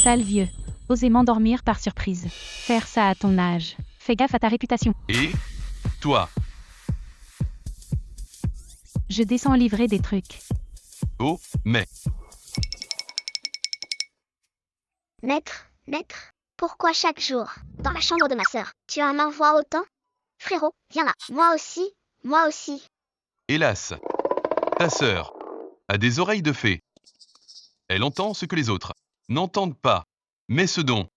Sale vieux. Oser m'endormir par surprise. Faire ça à ton âge. Fais gaffe à ta réputation. Et toi? Je descends livrer des trucs. Oh, mais Maître, pourquoi chaque jour, dans la chambre de ma sœur, tu en envoies autant? Frérot, viens là, moi aussi. hélas, ta sœur a des oreilles de fée. Elle entend ce que les autres n'entendent pas, mais ce don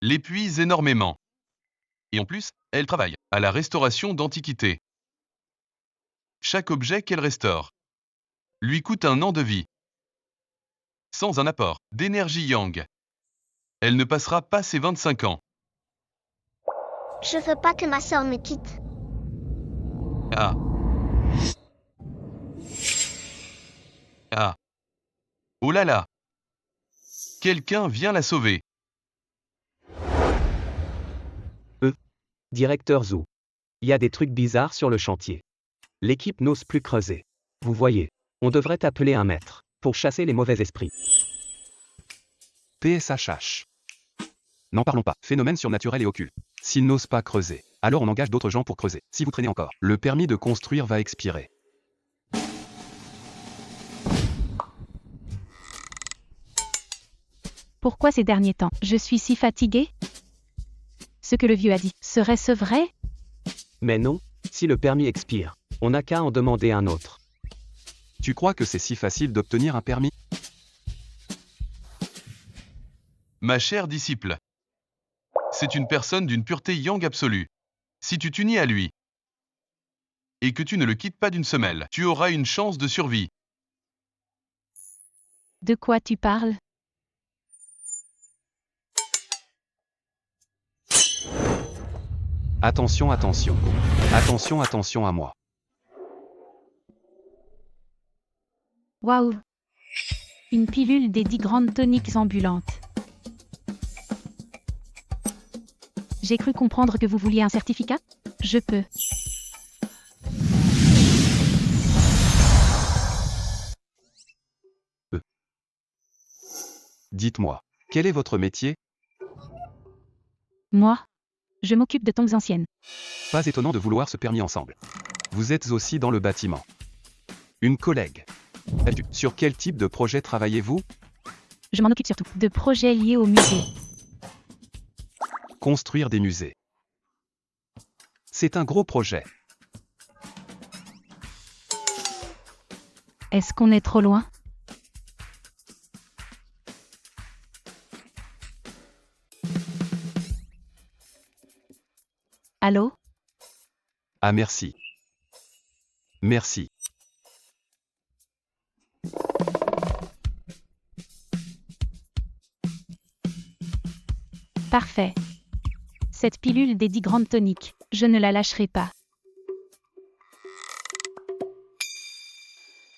l'épuise énormément. Et en plus, elle travaille à la restauration d'antiquités. Chaque objet qu'elle restaure lui coûte un an de vie. Sans un apport d'énergie yang, elle ne passera pas ses 25 ans. Je veux pas que ma sœur me quitte. Ah. Ah. Oh là là. Quelqu'un vient la sauver. Directeur Zou. Il y a des trucs bizarres sur le chantier. L'équipe n'ose plus creuser. Vous voyez, on devrait appeler un maître pour chasser les mauvais esprits. PSHH. N'en parlons pas, phénomène surnaturel et occulte. S'ils n'osent pas creuser, alors on engage d'autres gens pour creuser. Si vous traînez encore, le permis de construire va expirer. Pourquoi ces derniers temps, je suis si fatiguée? Ce que le vieux a dit, serait-ce vrai? Mais non, si le permis expire, on n'a qu'à en demander un autre. Tu crois que c'est si facile d'obtenir un permis? Ma chère disciple. C'est une personne d'une pureté yang absolue. Si tu t'unis à lui et que tu ne le quittes pas d'une semelle, tu auras une chance de survie. De quoi tu parles? Attention, attention. Attention, attention à moi. Waouh! Une pilule des 10 grandes toniques ambulantes. J'ai cru comprendre que vous vouliez un certificat? Je peux. Dites-moi, quel est votre métier? Moi? Je m'occupe de tongs anciennes. Pas étonnant de vouloir ce permis ensemble. Vous êtes aussi dans le bâtiment. Une collègue. Sur quel type de projet travaillez-vous? Je m'en occupe surtout de projets liés au musée. Construire des musées. C'est un gros projet. Est-ce qu'on est trop loin? Allô? Ah merci. Merci. Parfait. Cette pilule des 10 grandes toniques, je ne la lâcherai pas.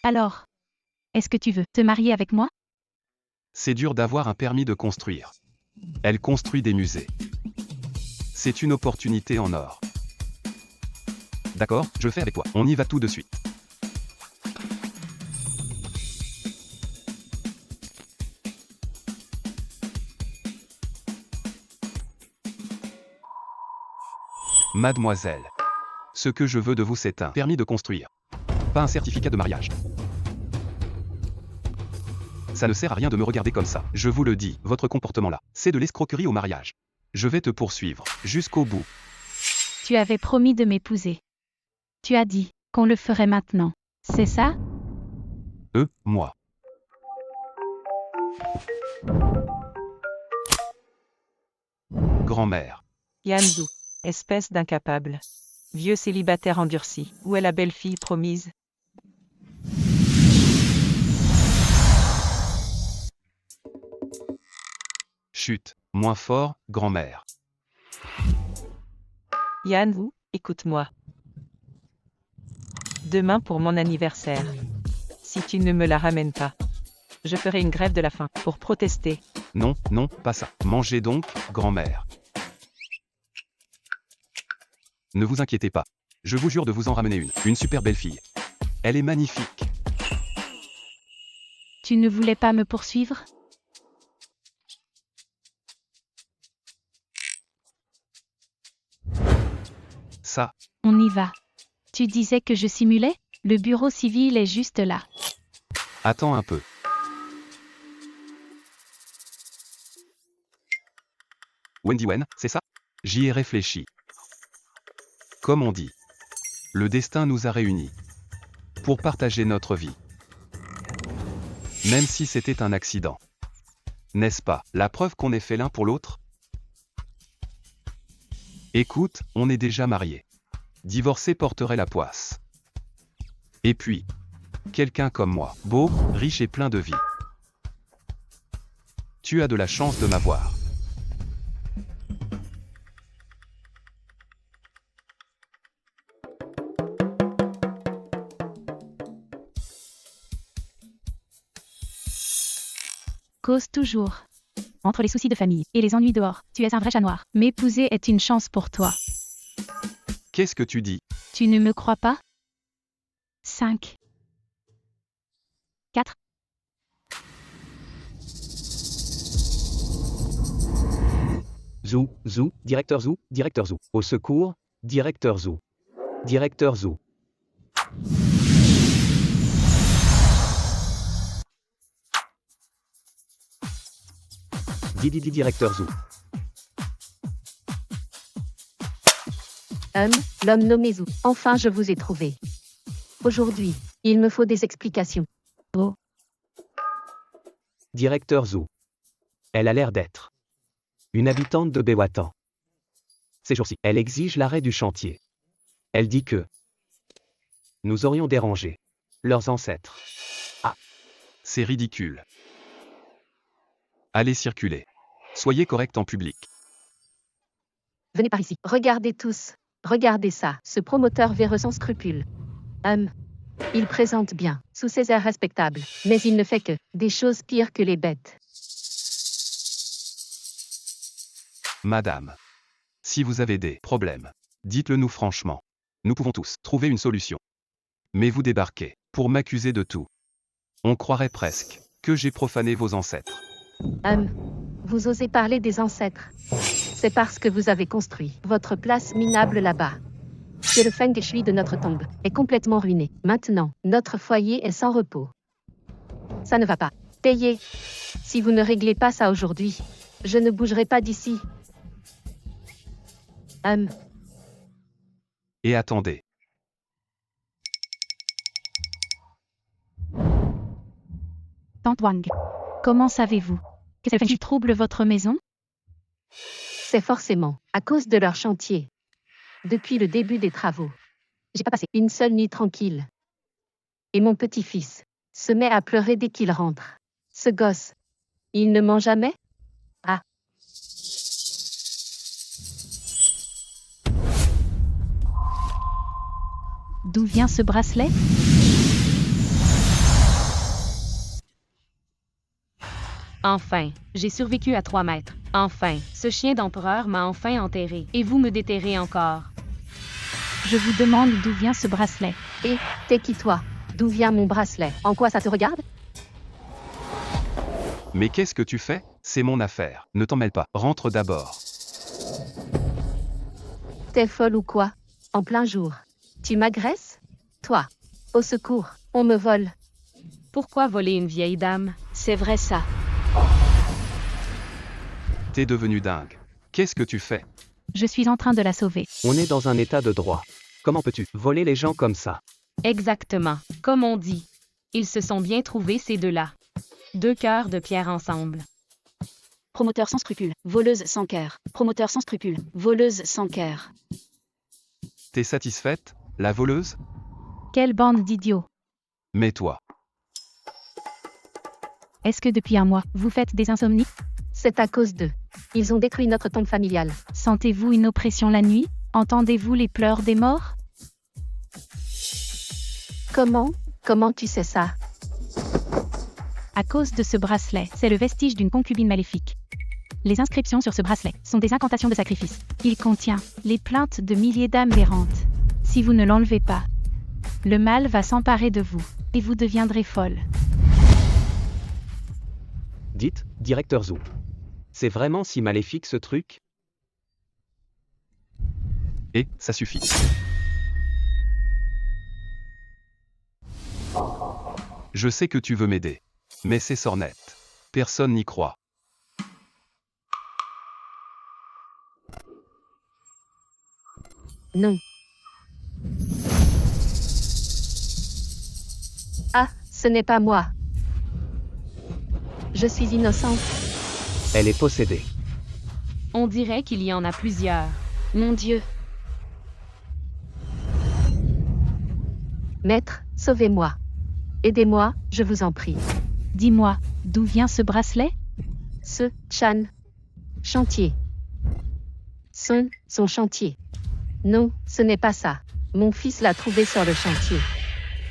Alors, est-ce que tu veux te marier avec moi? C'est dur d'avoir un permis de construire. Elle construit des musées. C'est une opportunité en or. D'accord, je fais avec toi. On y va tout de suite. Mademoiselle, ce que je veux de vous, c'est un permis de construire. Pas un certificat de mariage. Ça ne sert à rien de me regarder comme ça. Je vous le dis, votre comportement là, c'est de l'escroquerie au mariage. Je vais te poursuivre jusqu'au bout. Tu avais promis de m'épouser. Tu as dit qu'on le ferait maintenant. C'est ça? Moi. Grand-mère. Yanzou, espèce d'incapable. Vieux célibataire endurci. Où est la belle-fille promise? Chut, moins fort, grand-mère. Yanzou, écoute-moi. Demain pour mon anniversaire. Si tu ne me la ramènes pas, je ferai une grève de la faim pour protester. Non, non, pas ça. Mangez donc, grand-mère. Ne vous inquiétez pas. Je vous jure de vous en ramener une. Une super belle fille. Elle est magnifique. Tu ne voulais pas me poursuivre? On y va. Tu disais que je simulais? Le bureau civil est juste là. Attends un peu. Wendy Wen, c'est ça? J'y ai réfléchi. Comme on dit, le destin nous a réunis pour partager notre vie. Même si c'était un accident. N'est-ce pas la preuve qu'on est fait l'un pour l'autre? Écoute, on est déjà mariés. Divorcer porterait la poisse. Et puis, quelqu'un comme moi, beau, riche et plein de vie. Tu as de la chance de m'avoir. Cause toujours. Entre les soucis de famille et les ennuis dehors, tu es un vrai chat noir. M'épouser est une chance pour toi. Qu'est-ce que tu dis? Tu ne me crois pas? 5. 4. Zou, Zou, directeur Zou, directeur Zou. Au secours, directeur Zou. Directeur Zou. Didi directeur Zou. L'homme nommé Zou. Enfin, je vous ai trouvé. Aujourd'hui, il me faut des explications. Directeur Zou. Elle a l'air d'être une habitante de Bewatan. Ces jours-ci, elle exige l'arrêt du chantier. Elle dit que nous aurions dérangé leurs ancêtres. C'est ridicule. Allez circuler. Soyez correct en public. Venez par ici. Regardez tous. Regardez ça. Ce promoteur véreux sans scrupules. Il présente bien, sous ses airs respectables. Mais il ne fait que des choses pires que les bêtes. Madame, si vous avez des problèmes, dites-le nous franchement. Nous pouvons tous trouver une solution. Mais vous débarquez pour m'accuser de tout. On croirait presque que j'ai profané vos ancêtres. Vous osez parler des ancêtres. C'est parce que vous avez construit votre place minable là-bas. Que le feng shui de notre tombe est complètement ruiné. Maintenant, notre foyer est sans repos. Ça ne va pas. Payez. Si vous ne réglez pas ça aujourd'hui, je ne bougerai pas d'ici. Et attendez. Tante Wang. Comment savez-vous que ce feng shui trouble votre maison? C'est forcément à cause de leur chantier. Depuis le début des travaux, j'ai pas passé une seule nuit tranquille. Et mon petit-fils se met à pleurer dès qu'il rentre. Ce gosse, il ne ment jamais? D'où vient ce bracelet? Enfin, j'ai survécu à 3 mètres. Enfin, ce chien d'empereur m'a enfin enterré. Et vous me déterrez encore. Je vous demande d'où vient ce bracelet. Et, t'es qui toi? D'où vient mon bracelet? En quoi ça te regarde? Mais qu'est-ce que tu fais? C'est mon affaire. Ne t'en mêle pas. Rentre d'abord. T'es folle ou quoi? En plein jour. Tu m'agresses? Toi. Au secours, on me vole. Pourquoi voler une vieille dame? C'est vrai ça. T'es devenu dingue. Qu'est-ce que tu fais? Je suis en train de la sauver. On est dans un état de droit. Comment peux-tu voler les gens comme ça? Exactement. Comme on dit. Ils se sont bien trouvés ces deux-là. 2 cœurs de pierre ensemble. Promoteur sans scrupules, voleuse sans cœur. Promoteur sans scrupules, voleuse sans cœur. T'es satisfaite, la voleuse? Quelle bande d'idiots. Mais toi, Est-ce que depuis un mois, vous faites des insomnies? C'est à cause d'eux. Ils ont détruit notre tombe familiale. Sentez-vous une oppression la nuit? Entendez-vous les pleurs des morts? Comment tu sais ça? À cause de ce bracelet, c'est le vestige d'une concubine maléfique. Les inscriptions sur ce bracelet sont des incantations de sacrifice. Il contient les plaintes de milliers d'âmes errantes. Si vous ne l'enlevez pas, le mal va s'emparer de vous, et vous deviendrez folle. Dites, directeur Zou. C'est vraiment si maléfique ce truc? et ça suffit. Je sais que tu veux m'aider. Mais c'est sornette. Personne n'y croit. Non. Ah, ce n'est pas moi. Je suis innocente. Elle est possédée. On dirait qu'il y en a plusieurs. Mon Dieu. Maître, sauvez-moi. Aidez-moi, je vous en prie. Dis-moi, d'où vient ce bracelet? Ce, Chan. Chantier. Son chantier. Non, ce n'est pas ça. Mon fils l'a trouvé sur le chantier.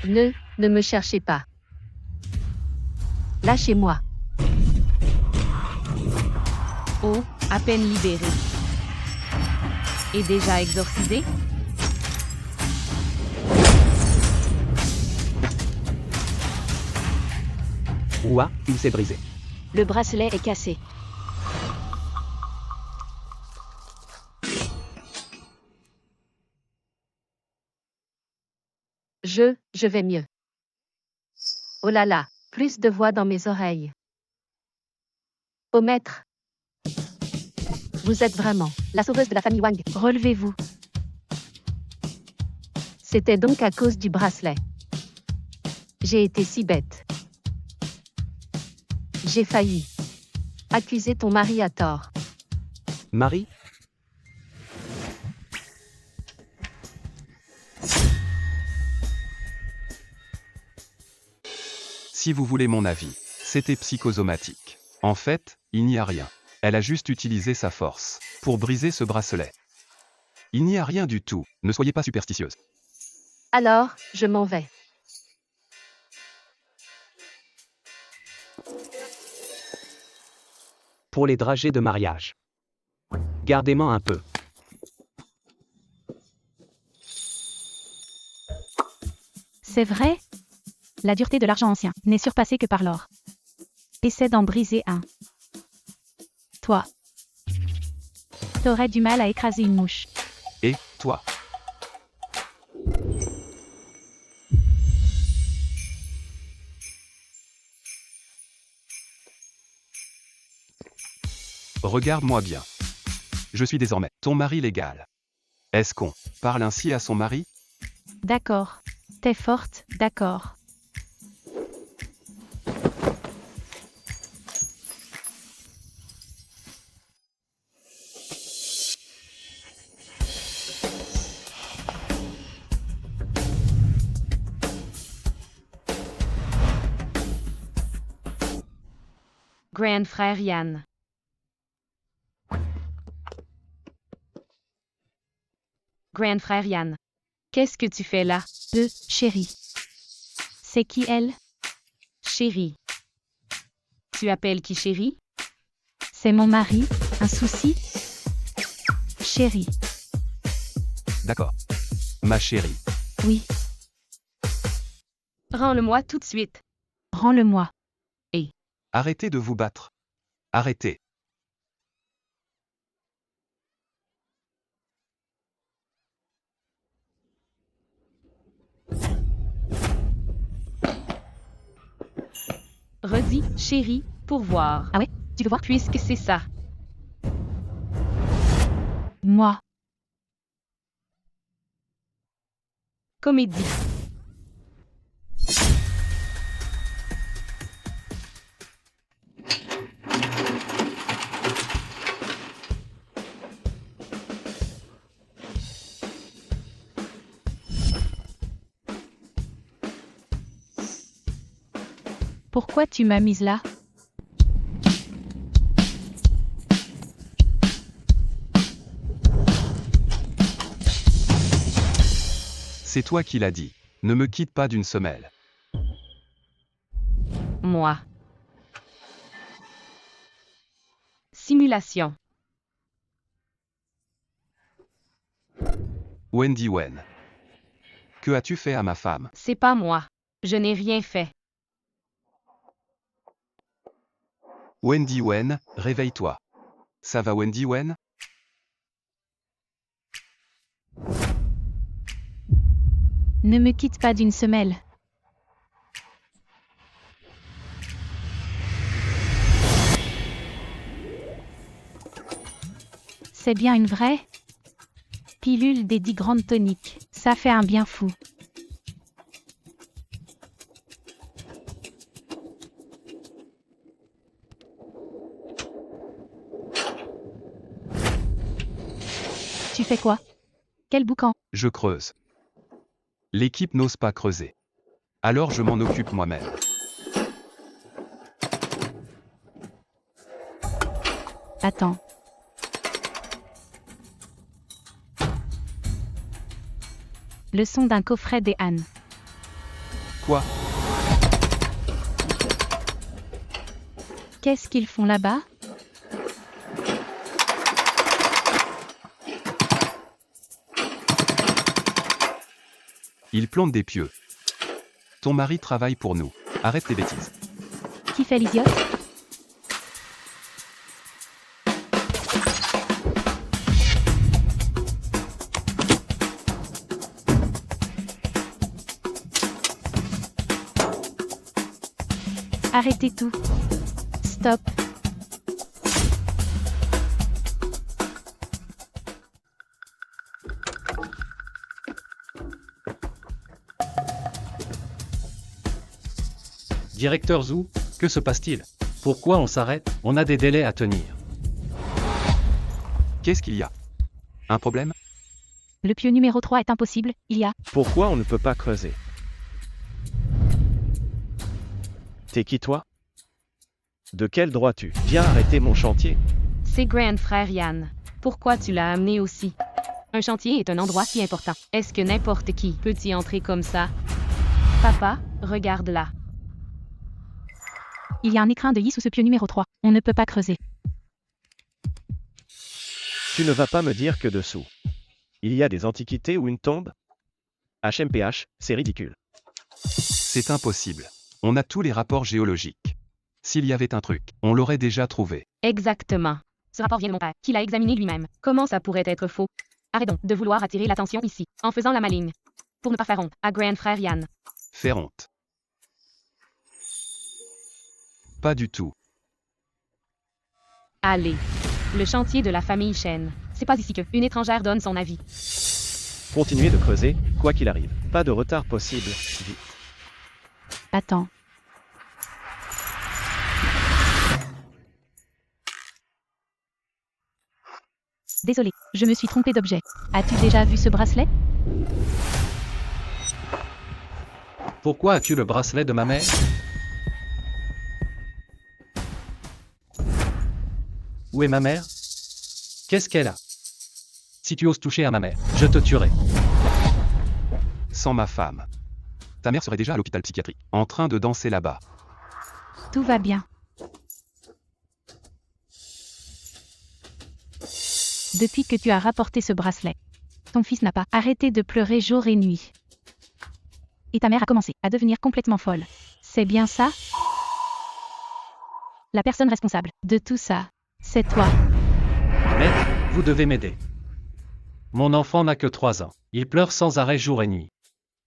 Ne me cherchez pas. Lâchez-moi. Oh, à peine libéré. Et déjà exorcisé? Ouah, il s'est brisé. Le bracelet est cassé. Je vais mieux. Oh là là, plus de voix dans mes oreilles. Oh maître. Vous êtes vraiment la sauveuse de la famille Wang. Relevez-vous. C'était donc à cause du bracelet. J'ai été si bête. J'ai failli accuser ton mari à tort. Marie? Si vous voulez mon avis, c'était psychosomatique. En fait, il n'y a rien. Elle a juste utilisé sa force pour briser ce bracelet. Il n'y a rien du tout, ne soyez pas superstitieuse. Alors, je m'en vais. Pour les dragées de mariage. Gardez-moi un peu. C'est vrai? La dureté de l'argent ancien n'est surpassée que par l'or. Essaie d'en briser un. Toi. T'aurais du mal à écraser une mouche. Et, toi? Regarde-moi bien. Je suis désormais ton mari légal. Est-ce qu'on parle ainsi à son mari? D'accord. T'es forte, d'accord. Grand frère Yann. Grand frère Yann. Qu'est-ce que tu fais là? Chérie. C'est qui elle? Chérie. Tu appelles qui chérie? C'est mon mari. Un souci? Chérie. D'accord. Ma chérie. Oui. Rends-le-moi tout de suite. Rends-le-moi. Arrêtez de vous battre. Arrêtez. Redis, chérie, pour voir. Ah ouais? Tu veux voir? Puisque c'est ça. Moi. Comédie. Pourquoi tu m'as mise là? C'est toi qui l'as dit. Ne me quitte pas d'une semelle. Moi. Simulation. Wendy Wen. Que as-tu fait à ma femme? C'est pas moi. Je n'ai rien fait. Wendy Wen, réveille-toi. Ça va Wendy Wen? Ne me quitte pas d'une semelle. C'est bien une vraie pilule des 10 grandes toniques. Ça fait un bien fou. Tu fais quoi? Quel boucan? Je creuse. L'équipe n'ose pas creuser. Alors je m'en occupe moi-même. Attends. Le son d'un coffret des ânes. Quoi? Qu'est-ce qu'ils font là-bas? Ils plantent des pieux. Ton mari travaille pour nous. Arrête tes bêtises. Qui fait l'idiote? Arrêtez tout. Stop. Directeur Zhu, que se passe-t-il? Pourquoi on s'arrête? On a des délais à tenir. Qu'est-ce qu'il y a? Un problème? Le pieu numéro 3 est impossible, il y a... Pourquoi on ne peut pas creuser? T'es qui toi? De quel droit tu viens arrêter mon chantier? C'est grand frère Yann. Pourquoi tu l'as amené aussi? Un chantier est un endroit si important. Est-ce que n'importe qui peut y entrer comme ça? Papa, regarde là. Il y a un écrin de yi sous ce pieu numéro 3. On ne peut pas creuser. Tu ne vas pas me dire que dessous il y a des antiquités ou une tombe? HMPH, c'est ridicule. C'est impossible. On a tous les rapports géologiques. S'il y avait un truc, on l'aurait déjà trouvé. Exactement. Ce rapport vient de mon père, qui l'a examiné lui-même. Comment ça pourrait être faux? Arrête donc de vouloir attirer l'attention ici, en faisant la maligne. Pour ne pas faire honte à grand frère Yann. Faire honte. Pas du tout. Allez. Le chantier de la famille Chen. C'est pas ici que une étrangère donne son avis. Continuez de creuser, quoi qu'il arrive. Pas de retard possible. Vite. Attends. Désolé, je me suis trompé d'objet. As-tu déjà vu ce bracelet? Pourquoi as-tu le bracelet de ma mère? Où est ma mère? Qu'est-ce qu'elle a? Si tu oses toucher à ma mère, je te tuerai. Sans ma femme. Ta mère serait déjà à l'hôpital psychiatrique, en train de danser là-bas. Tout va bien. Depuis que tu as rapporté ce bracelet, ton fils n'a pas arrêté de pleurer jour et nuit. Et ta mère a commencé à devenir complètement folle. C'est bien ça? La personne responsable de tout ça, c'est toi. Maître, vous devez m'aider. Mon enfant n'a que 3 ans. Il pleure sans arrêt jour et nuit.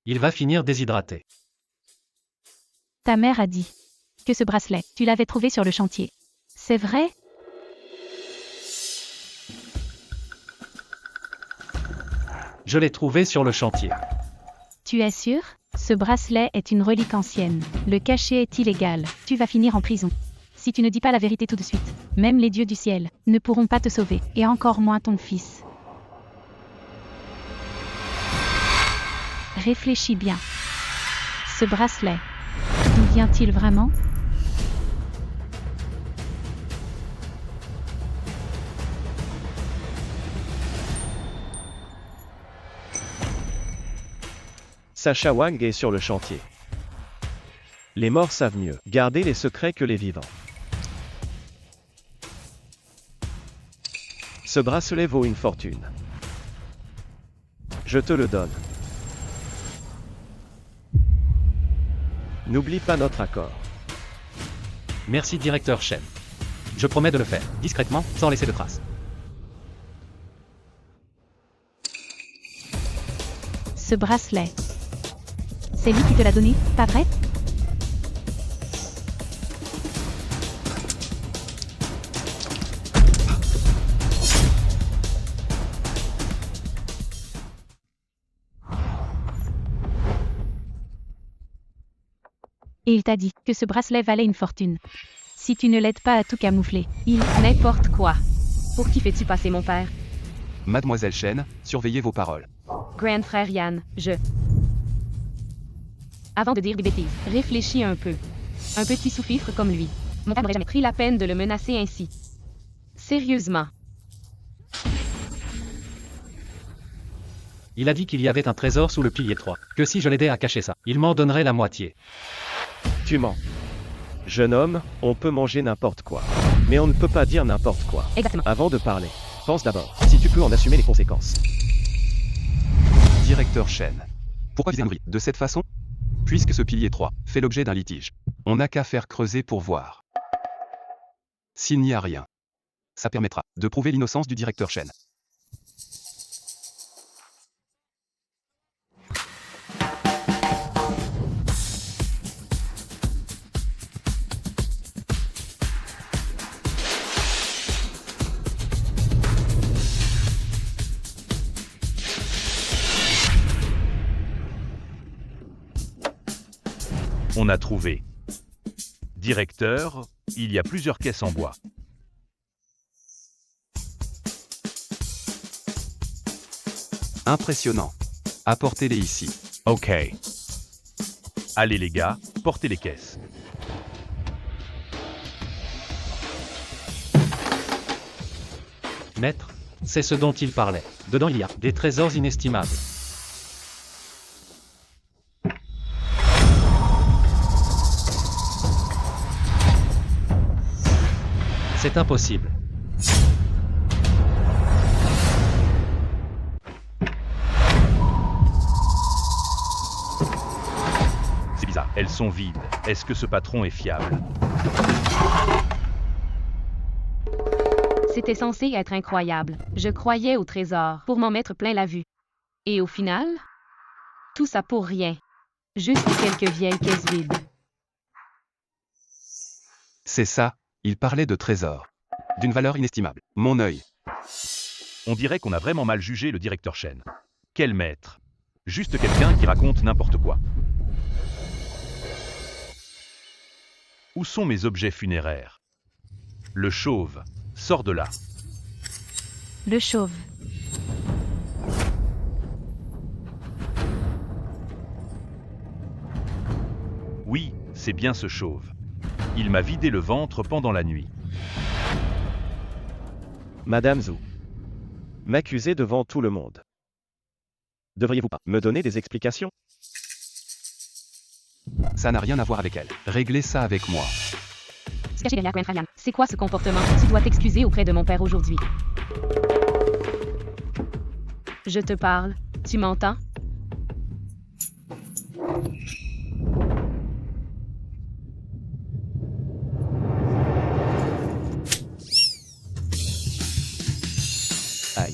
Il va finir déshydraté. Ta mère a dit que ce bracelet, tu l'avais trouvé sur le chantier. C'est vrai? Je l'ai trouvé sur le chantier. Tu es sûr? Ce bracelet est une relique ancienne. Le cacher est illégal. Tu vas finir en prison. Si tu ne dis pas la vérité tout de suite, même les dieux du ciel ne pourront pas te sauver, et encore moins ton fils. Réfléchis bien. Ce bracelet, d'où vient-il vraiment? Sacha Wang est sur le chantier. Les morts savent mieux garder les secrets que les vivants. Ce bracelet vaut une fortune. Je te le donne. N'oublie pas notre accord. Merci directeur Chen. Je promets de le faire, discrètement, sans laisser de traces. Ce bracelet, c'est lui qui te l'a donné, pas vrai? Et il t'a dit que ce bracelet valait une fortune. Si tu ne l'aides pas à tout camoufler, il... N'importe quoi. Pour qui fais-tu passer mon père? Mademoiselle Chen, surveillez vos paroles. Grand frère Yann, Avant de dire des bêtises, réfléchis un peu. Un petit sous-fifre comme lui. Mon père n'aurait jamais pris la peine de le menacer ainsi. Sérieusement. Il a dit qu'il y avait un trésor sous le pilier 3, que si je l'aidais à cacher ça, il m'en donnerait la moitié. Tu mens. Jeune homme, on peut manger n'importe quoi. Mais on ne peut pas dire n'importe quoi. Exactement. Avant de parler, pense d'abord si tu peux en assumer les conséquences. Directeur Chen. Pourquoi viser Henry de cette façon? Puisque ce pilier 3 fait l'objet d'un litige. On n'a qu'à faire creuser pour voir. S'il n'y a rien, ça permettra de prouver l'innocence du directeur Chen. On a trouvé. Directeur, il y a plusieurs caisses en bois. Impressionnant. Apportez-les ici. Ok. Allez les gars, portez les caisses. Maître, c'est ce dont il parlait. Dedans il y a des trésors inestimables. C'est impossible. C'est bizarre, elles sont vides. Est-ce que ce patron est fiable? C'était censé être incroyable. Je croyais au trésor pour m'en mettre plein la vue. Et au final, tout ça pour rien. Juste quelques vieilles caisses vides. C'est ça, il parlait de trésors. D'une valeur inestimable. Mon œil. On dirait qu'on a vraiment mal jugé le directeur Chen. Quel maître? Juste quelqu'un qui raconte n'importe quoi. Où sont mes objets funéraires? Le chauve, sors de là. Le chauve. Oui, c'est bien ce chauve. Il m'a vidé le ventre pendant la nuit. Madame Zhou. M'accuser devant tout le monde. Devriez-vous pas me donner des explications? Ça n'a rien à voir avec elle. Réglez ça avec moi. Se cacher derrière Grand frère Yann. C'est quoi ce comportement? Tu dois t'excuser auprès de mon père aujourd'hui. Je te parle. Tu m'entends? Aïe.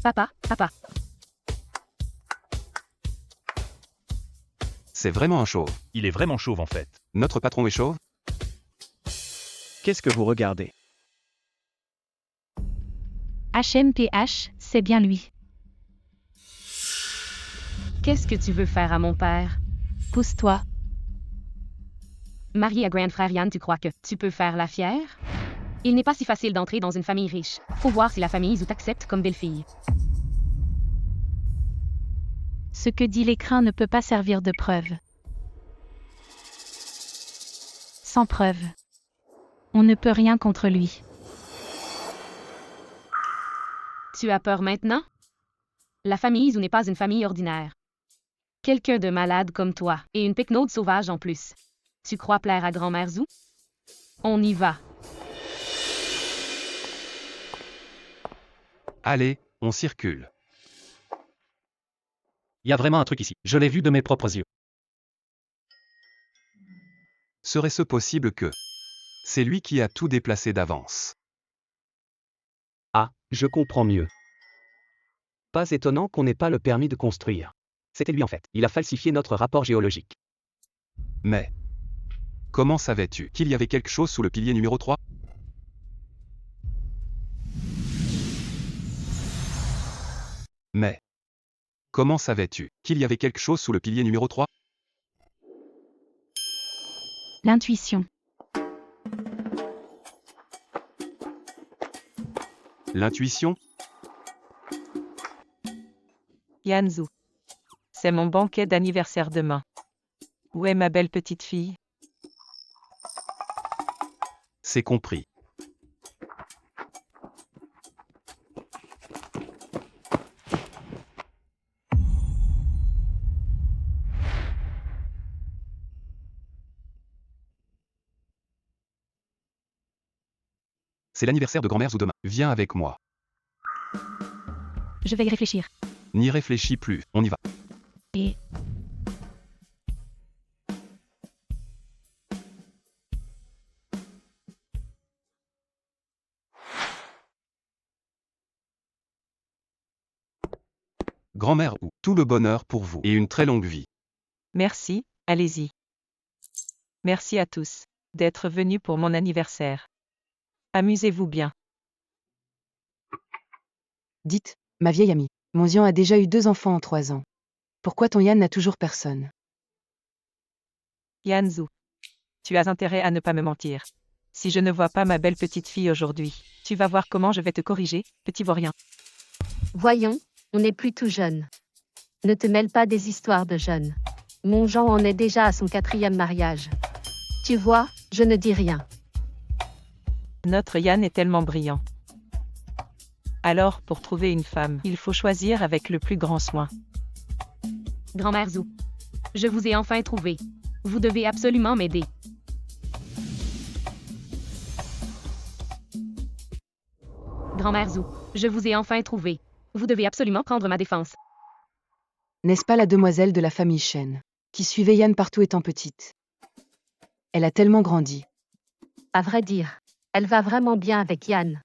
Papa. C'est vraiment un chauve. Il est vraiment chauve en fait. Notre patron est chauve? Qu'est-ce que vous regardez? HMPH, c'est bien lui. Qu'est-ce que tu veux faire à mon père? Pousse-toi. Marié à Grand frère Yann, tu crois que tu peux faire la fière? Il n'est pas si facile d'entrer dans une famille riche. Faut voir si la famille Zhou t'accepte comme belle-fille. Ce que dit l'écran ne peut pas servir de preuve. Sans preuve, on ne peut rien contre lui. Tu as peur maintenant? La famille Zhou n'est pas une famille ordinaire. Quelqu'un de malade comme toi, et une pecnode sauvage en plus. Tu crois plaire à grand-mère Zhou? On y va. Allez, on circule. Il y a vraiment un truc ici. Je l'ai vu de mes propres yeux. Serait-ce possible que... C'est lui qui a tout déplacé d'avance. Ah, je comprends mieux. Pas étonnant qu'on n'ait pas le permis de construire. C'était lui en fait. Il a falsifié notre rapport géologique. Mais comment savais-tu qu'il y avait quelque chose sous le pilier numéro 3? Mais comment savais-tu qu'il y avait quelque chose sous le pilier numéro 3? L'intuition. L'intuition? Yanzu. C'est mon banquet d'anniversaire demain. Où est ma belle petite fille? C'est compris. C'est l'anniversaire de grand-mère Zou demain. Viens avec moi. Je vais y réfléchir. N'y réfléchis plus, on y va. Et Grand-mère ou tout le bonheur pour vous et une très longue vie. Merci, allez-y. Merci à tous d'être venus pour mon anniversaire. Amusez-vous bien. Dites, ma vieille amie, mon Zian a déjà eu 2 enfants en 3 ans. Pourquoi ton Yann n'a toujours personne? Yanzu. Tu as intérêt à ne pas me mentir. Si je ne vois pas ma belle petite fille aujourd'hui, tu vas voir comment je vais te corriger, petit vaurien. Voyons, on n'est plus tout jeune. Ne te mêle pas des histoires de jeunes. Mon Jean en est déjà à son 4e mariage. Tu vois, je ne dis rien. Notre Yann est tellement brillant. Alors, pour trouver une femme, il faut choisir avec le plus grand soin. Grand-mère Zou. Je vous ai enfin trouvé. Vous devez absolument m'aider. Grand-mère Zou. Je vous ai enfin trouvé. Vous devez absolument prendre ma défense. N'est-ce pas la demoiselle de la famille Chen, qui suivait Yann partout étant petite? Elle a tellement grandi. À vrai dire, elle va vraiment bien avec Yann.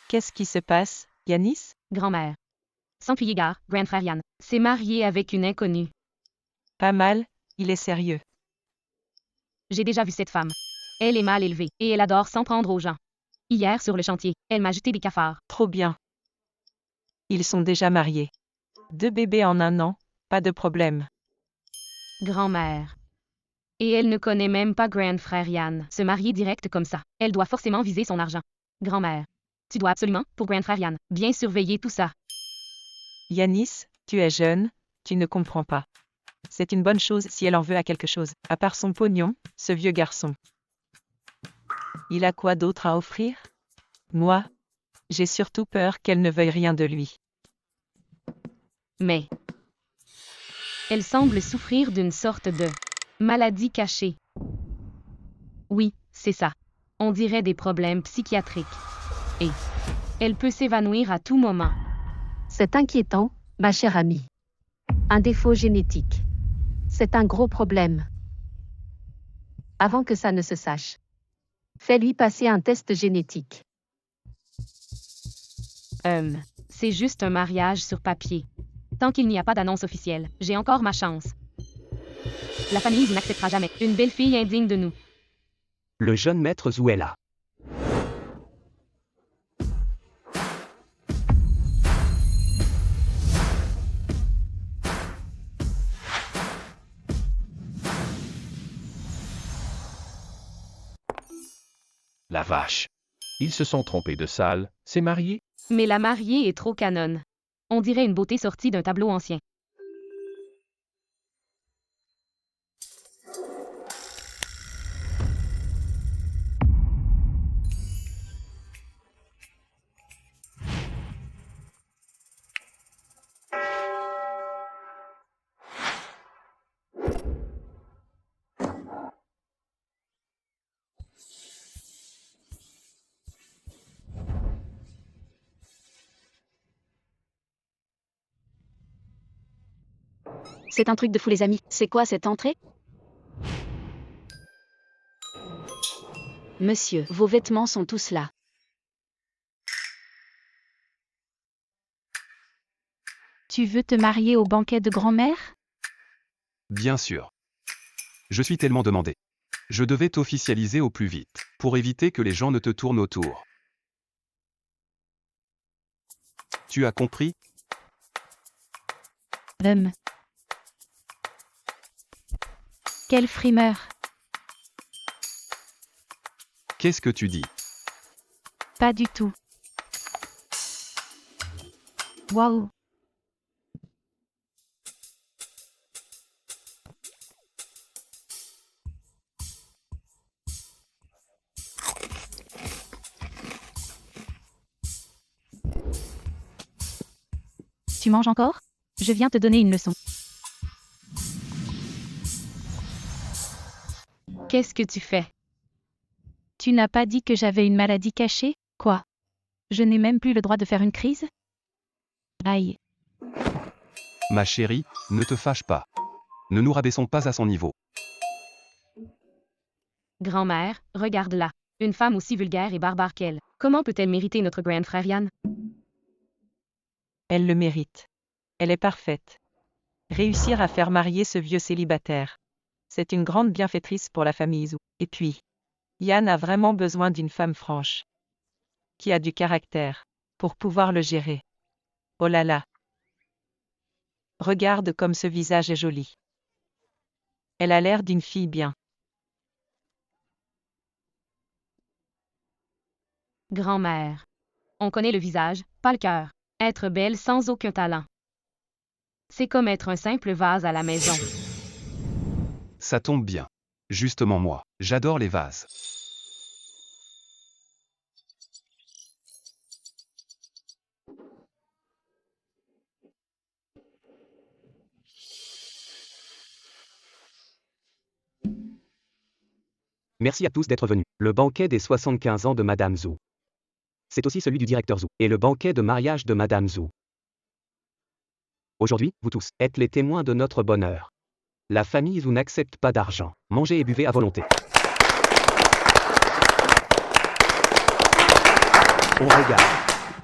Qu'est-ce qui se passe, Yanis? Grand-mère. Sans crier gare, grand frère Yann, s'est marié avec une inconnue. Pas mal, il est sérieux. J'ai déjà vu cette femme. Elle est mal élevée, et elle adore s'en prendre aux gens. Hier, sur le chantier, elle m'a jeté des cafards. Trop bien. Ils sont déjà mariés. 2 bébés en 1 an, pas de problème. Grand-mère. Et elle ne connaît même pas grand frère Yann. Se marier direct comme ça, elle doit forcément viser son argent. Grand-mère. Tu dois absolument, pour grand frère Yann, bien surveiller tout ça. Yanis, tu es jeune, tu ne comprends pas. C'est une bonne chose si elle en veut à quelque chose, à part son pognon, ce vieux garçon. Il a quoi d'autre à offrir? Moi, j'ai surtout peur qu'elle ne veuille rien de lui. Mais elle semble souffrir d'une sorte de maladie cachée. Oui, c'est ça. On dirait des problèmes psychiatriques. Et elle peut s'évanouir à tout moment. C'est inquiétant, ma chère amie. Un défaut génétique. C'est un gros problème. Avant que ça ne se sache, fais-lui passer un test génétique. C'est juste un mariage sur papier. Tant qu'il n'y a pas d'annonce officielle, j'ai encore ma chance. La famille n'acceptera jamais une belle fille indigne de nous. Le jeune maître Zou est là. La vache. Ils se sont trompés de salle, c'est marié? Mais la mariée est trop canonne. On dirait une beauté sortie d'un tableau ancien. C'est un truc de fou les amis. C'est quoi cette entrée? Monsieur, vos vêtements sont tous là. Tu veux te marier au banquet de grand-mère? Bien sûr. Je suis tellement demandé. Je devais t'officialiser au plus vite, pour éviter que les gens ne te tournent autour. Tu as compris? Quelle frimeur! Qu'est-ce que tu dis? Pas du tout. Waouh! Tu manges encore? Je viens te donner une leçon. Qu'est-ce que tu fais? Tu n'as pas dit que j'avais une maladie cachée? Quoi? Je n'ai même plus le droit de faire une crise? Aïe. Ma chérie, ne te fâche pas. Ne nous rabaissons pas à son niveau. Grand-mère, regarde-la. Une femme aussi vulgaire et barbare qu'elle. Comment peut-elle mériter notre grand frère Yann? Elle le mérite. Elle est parfaite. Réussir à faire marier ce vieux célibataire. C'est une grande bienfaitrice pour la famille Zhou. Et puis, Yann a vraiment besoin d'une femme franche. Qui a du caractère. Pour pouvoir le gérer. Oh là là. Regarde comme ce visage est joli. Elle a l'air d'une fille bien. Grand-mère. On connaît le visage, pas le cœur. Être belle sans aucun talent. C'est comme être un simple vase à la maison. Ça tombe bien. Justement moi, j'adore les vases. Merci à tous d'être venus. Le banquet des 75 ans de Madame Zhou. C'est aussi celui du directeur Zhou, et le banquet de mariage de Madame Zhou. Aujourd'hui, vous tous, êtes les témoins de notre bonheur. La famille Zhou n'accepte pas d'argent. Mangez et buvez à volonté. On regarde.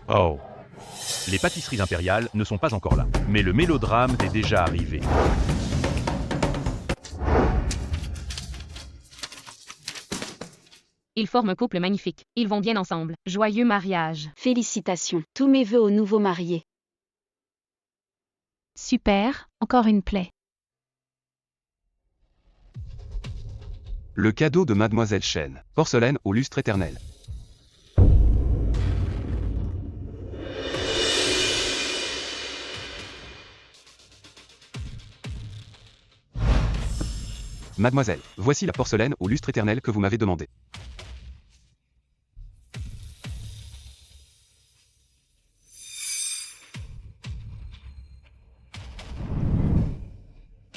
Oh. Les pâtisseries impériales ne sont pas encore là, mais le mélodrame est déjà arrivé. Ils forment un couple magnifique. Ils vont bien ensemble. Joyeux mariage. Félicitations. Tous mes vœux aux nouveaux mariés. Super, encore une plaie. Le cadeau de Mademoiselle Chen. Porcelaine au lustre éternel. Mademoiselle, voici la porcelaine au lustre éternel que vous m'avez demandé.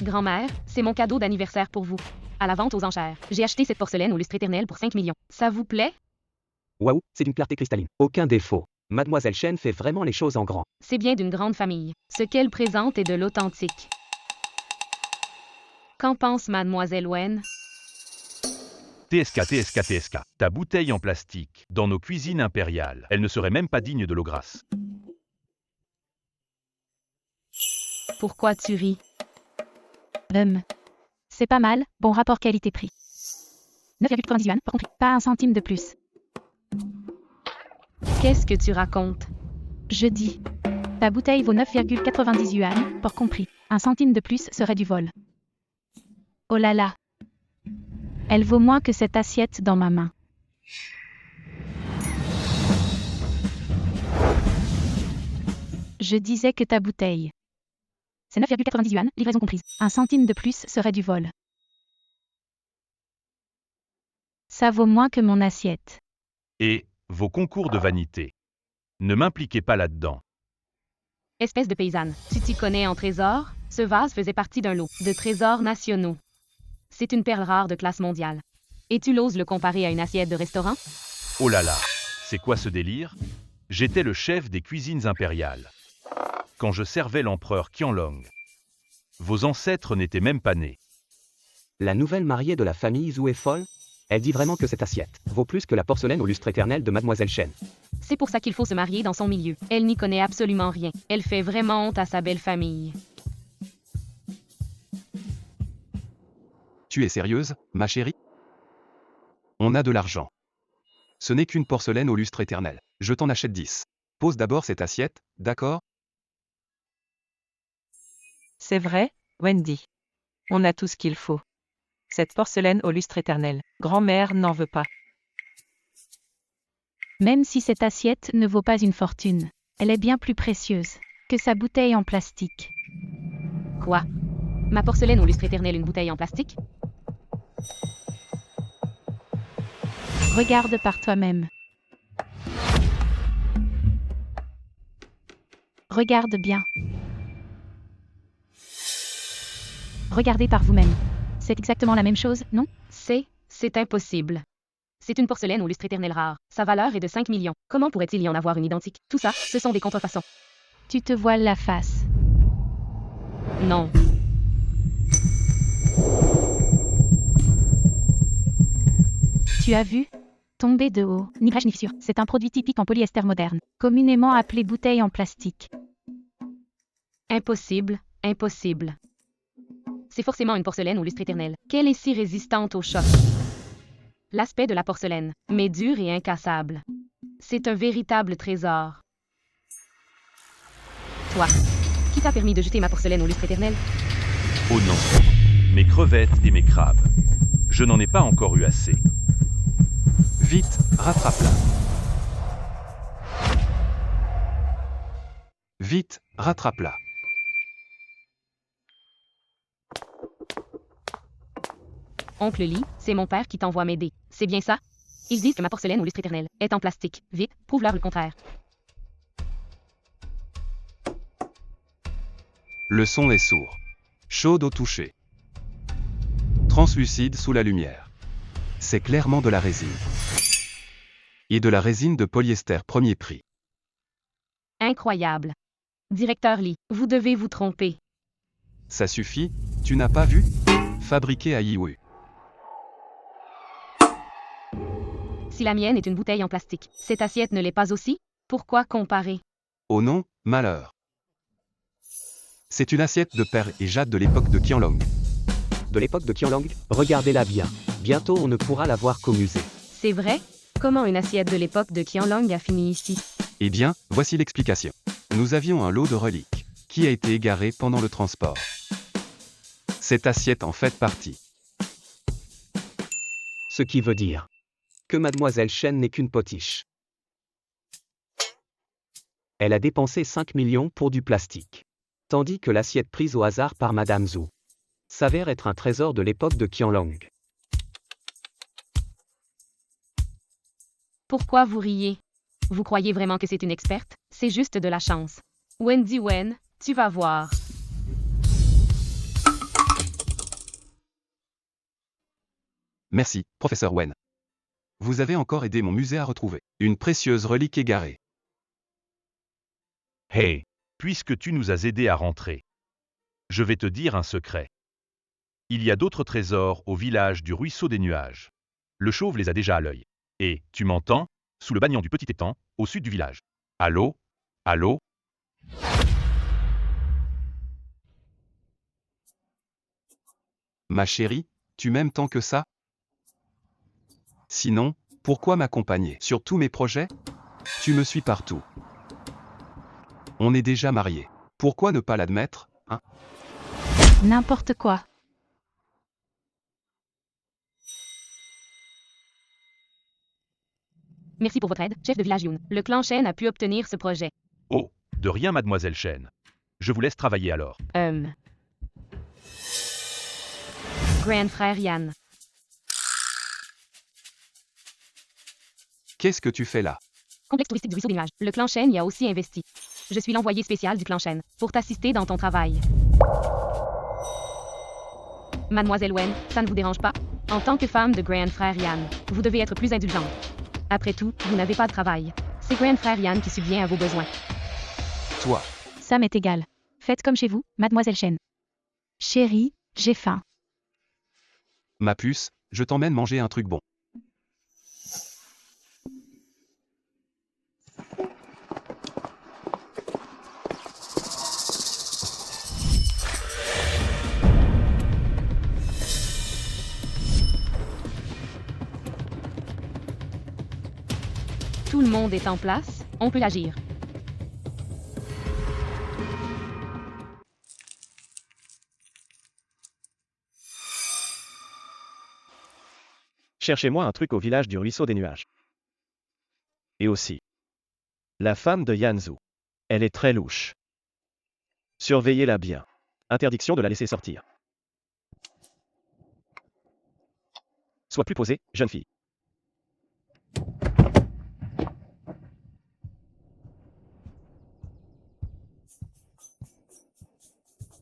Grand-mère, c'est mon cadeau d'anniversaire pour vous. À la vente aux enchères. J'ai acheté cette porcelaine au lustre éternel pour 5 millions. Ça vous plaît? Waouh, c'est d'une clarté cristalline. Aucun défaut. Mademoiselle Chen fait vraiment les choses en grand. C'est bien d'une grande famille. Ce qu'elle présente est de l'authentique. Qu'en pense Mademoiselle Wen? TSK, ta bouteille en plastique, dans nos cuisines impériales, elle ne serait même pas digne de l'eau grasse. Pourquoi tu ris? C'est pas mal, bon rapport qualité-prix. 9,90 yuan, pas compris. Pas un centime de plus. Qu'est-ce que tu racontes? Je dis. Ta bouteille vaut 9,90 yuan, pour compris. Un centime de plus serait du vol. Oh là là. Elle vaut moins que cette assiette dans ma main. Je disais que ta bouteille. C'est 9,90 yuan, livraison comprise. Un centime de plus serait du vol. Ça vaut moins que mon assiette. Et vos concours de vanité. Ne m'impliquez pas là-dedans. Espèce de paysanne, tu t'y connais en trésors? Ce vase faisait partie d'un lot de trésors nationaux. C'est une perle rare de classe mondiale. Et tu l'oses le comparer à une assiette de restaurant? Oh là là, c'est quoi ce délire? J'étais le chef des cuisines impériales. Quand je servais l'empereur Qianlong. Vos ancêtres n'étaient même pas nés. La nouvelle mariée de la famille Zhou est folle? Elle dit vraiment que cette assiette vaut plus que la porcelaine au lustre éternel de Mademoiselle Chen. C'est pour ça qu'il faut se marier dans son milieu. Elle n'y connaît absolument rien. Elle fait vraiment honte à sa belle famille. Tu es sérieuse, ma chérie? On a de l'argent. Ce n'est qu'une porcelaine au lustre éternel. Je t'en achète 10. Pose d'abord cette assiette, d'accord? C'est vrai, Wendy. On a tout ce qu'il faut. Cette porcelaine au lustre éternel, grand-mère n'en veut pas. Même si cette assiette ne vaut pas une fortune, elle est bien plus précieuse que sa bouteille en plastique. Quoi? Ma porcelaine au lustre éternel, une bouteille en plastique? Regarde par toi-même. Regarde bien. Regardez par vous-même. C'est exactement la même chose, non? C'est impossible. C'est une porcelaine au lustre éternel rare. Sa valeur est de 5 millions. Comment pourrait-il y en avoir une identique? Tout ça, ce sont des contrefaçons. Tu te voiles la face. Non. Tu as vu? Tomber de haut, ni brèche ni fissure. C'est un produit typique en polyester moderne, communément appelé bouteille en plastique. Impossible, impossible. C'est forcément une porcelaine au lustre éternel. Qu'elle est si résistante au choc. L'aspect de la porcelaine, mais dure et incassable. C'est un véritable trésor. Toi, qui t'a permis de jeter ma porcelaine au lustre éternel? Oh non. Mes crevettes et mes crabes. Je n'en ai pas encore eu assez. Vite, rattrape-la. Vite, rattrape-la. Oncle Lee, c'est mon père qui t'envoie m'aider. C'est bien ça? Ils disent que ma porcelaine au lustre éternel est en plastique. Vite, prouve-leur le contraire. Le son est sourd. Chaude au toucher. Translucide sous la lumière. C'est clairement de la résine. Et de la résine de polyester premier prix. Incroyable. Directeur Lee, vous devez vous tromper. Ça suffit, tu n'as pas vu? Fabriqué à Yiwu. Si la mienne est une bouteille en plastique, cette assiette ne l'est pas aussi? Pourquoi comparer? Oh non, malheur. C'est une assiette de perles et jade de l'époque de Qianlong. De l'époque de Qianlong, regardez-la bien. Bientôt on ne pourra la voir qu'au musée. C'est vrai? Comment une assiette de l'époque de Qianlong a fini ici? Eh bien, voici l'explication. Nous avions un lot de reliques, qui a été égaré pendant le transport. Cette assiette en fait partie. Ce qui veut dire que Mademoiselle Chen n'est qu'une potiche. Elle a dépensé 5 millions pour du plastique. Tandis que l'assiette prise au hasard par Madame Zhu s'avère être un trésor de l'époque de Qianlong. Pourquoi vous riez? Vous croyez vraiment que c'est une experte? C'est juste de la chance. Wendy Wen, tu vas voir. Merci, professeur Wen. Vous avez encore aidé mon musée à retrouver une précieuse relique égarée. Hey, puisque tu nous as aidés à rentrer, je vais te dire un secret. Il y a d'autres trésors au village du ruisseau des nuages. Le chauve les a déjà à l'œil. Et, tu m'entends? Sous le banyan du petit étang, au sud du village. Allô? Allô? Ma chérie, tu m'aimes tant que ça? Sinon, pourquoi m'accompagner sur tous mes projets? Tu me suis partout. On est déjà mariés. Pourquoi ne pas l'admettre, hein? N'importe quoi. Merci pour votre aide, chef de village Yoon. Le clan Shen a pu obtenir ce projet. Oh, de rien, mademoiselle Chen. Je vous laisse travailler alors. Grand frère Yan. Qu'est-ce que tu fais là? Complexe touristique du ruisseau des nuages. Le clan Shen y a aussi investi. Je suis l'envoyé spécial du clan Shen pour t'assister dans ton travail. Mademoiselle Wen, ça ne vous dérange pas? En tant que femme de Grand frère Yan, vous devez être plus indulgente. Après tout, vous n'avez pas de travail. C'est Grand frère Yan qui subvient à vos besoins. Toi. Ça m'est égal. Faites comme chez vous, Mademoiselle Chen. Chérie, j'ai faim. Ma puce, je t'emmène manger un truc bon. Tout le monde est en place, on peut agir. Cherchez-moi un truc au village du ruisseau des nuages. Et aussi. La femme de Yanzhou. Elle est très louche. Surveillez-la bien. Interdiction de la laisser sortir. Sois plus posée, jeune fille.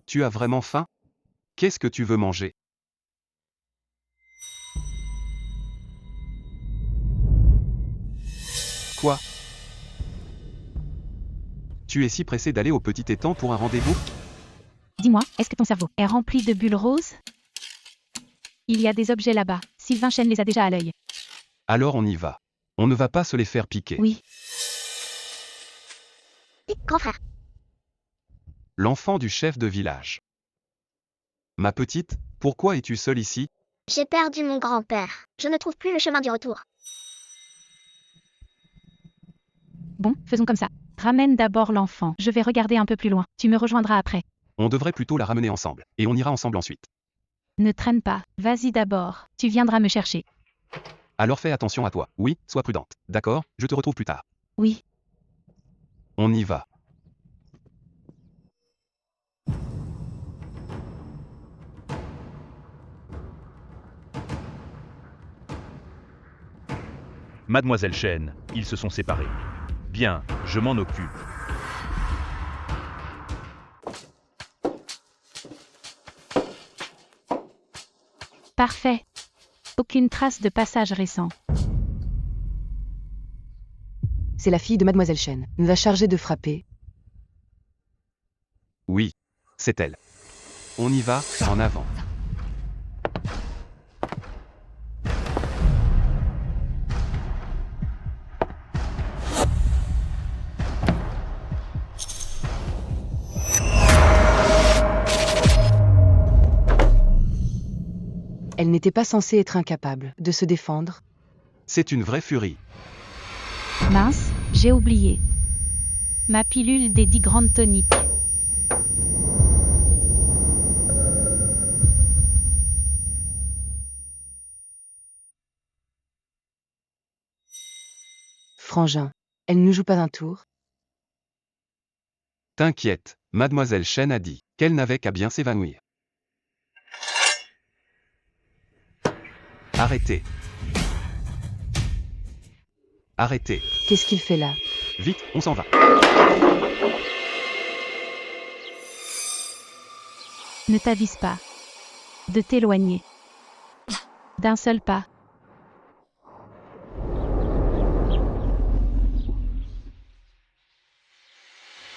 Tu as vraiment faim? Qu'est-ce que tu veux manger? Quoi? Tu es si pressé d'aller au petit étang pour un rendez-vous? Dis-moi, est-ce que ton cerveau est rempli de bulles roses? Il y a des objets là-bas. Sylvain Chen les a déjà à l'œil. Alors on y va. On ne va pas se les faire piquer. Oui. Grand frère. L'enfant du chef de village. Ma petite, pourquoi es-tu seule ici? J'ai perdu mon grand-père. Je ne trouve plus le chemin du retour. Bon, faisons comme ça. Ramène d'abord l'enfant. Je vais regarder un peu plus loin. Tu me rejoindras après. On devrait plutôt la ramener ensemble, et on ira ensemble ensuite. Ne traîne pas. Vas-y d'abord. Tu viendras me chercher. Alors fais attention à toi. Oui, sois prudente. D'accord? Je te retrouve plus tard. Oui. On y va. Mademoiselle Chen, ils se sont séparés. Bien, je m'en occupe. Parfait. Aucune trace de passage récent. C'est la fille de Mademoiselle Chen. Nous a chargé de frapper. Oui, c'est elle. On y va, en avant. Elle n'était pas censée être incapable de se défendre. C'est une vraie furie. Mince, j'ai oublié. Ma pilule des 10 grandes toniques. Frangin. Elle ne joue pas un tour. T'inquiète, Mademoiselle Chen a dit qu'elle n'avait qu'à bien s'évanouir. Arrêtez. Arrêtez. Qu'est-ce qu'il fait là? Vite, on s'en va. Ne t'avise pas. De t'éloigner. D'un seul pas.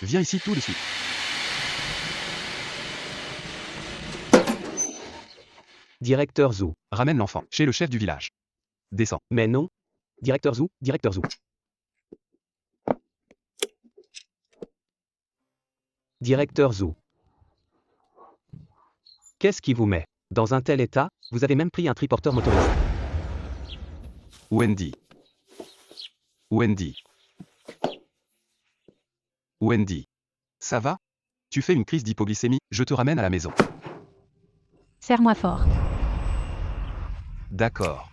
Viens ici tout de suite. Directeur Zhou. Ramène l'enfant chez le chef du village. Descends. Mais non. Directeur Zhou, directeur Zhou. Directeur Zhou. Qu'est-ce qui vous met dans un tel état? Vous avez même pris un triporteur motorisé. Wendy. Wendy. Wendy. Ça va? Tu fais une crise d'hypoglycémie, je te ramène à la maison. Serre-moi fort. D'accord.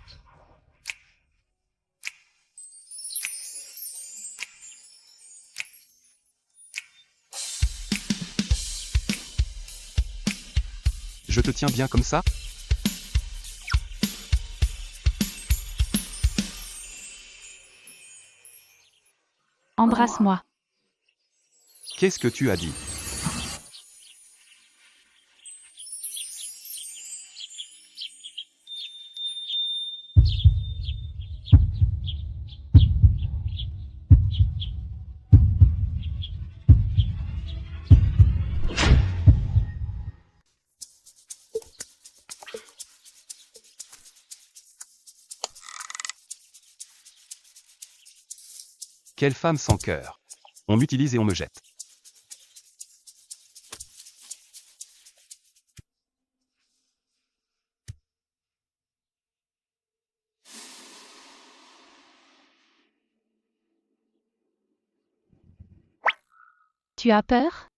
Je te tiens bien comme ça? Embrasse-moi. Qu'est-ce que tu as dit? Quelle femme sans cœur. On m'utilise et on me jette. Tu as peur?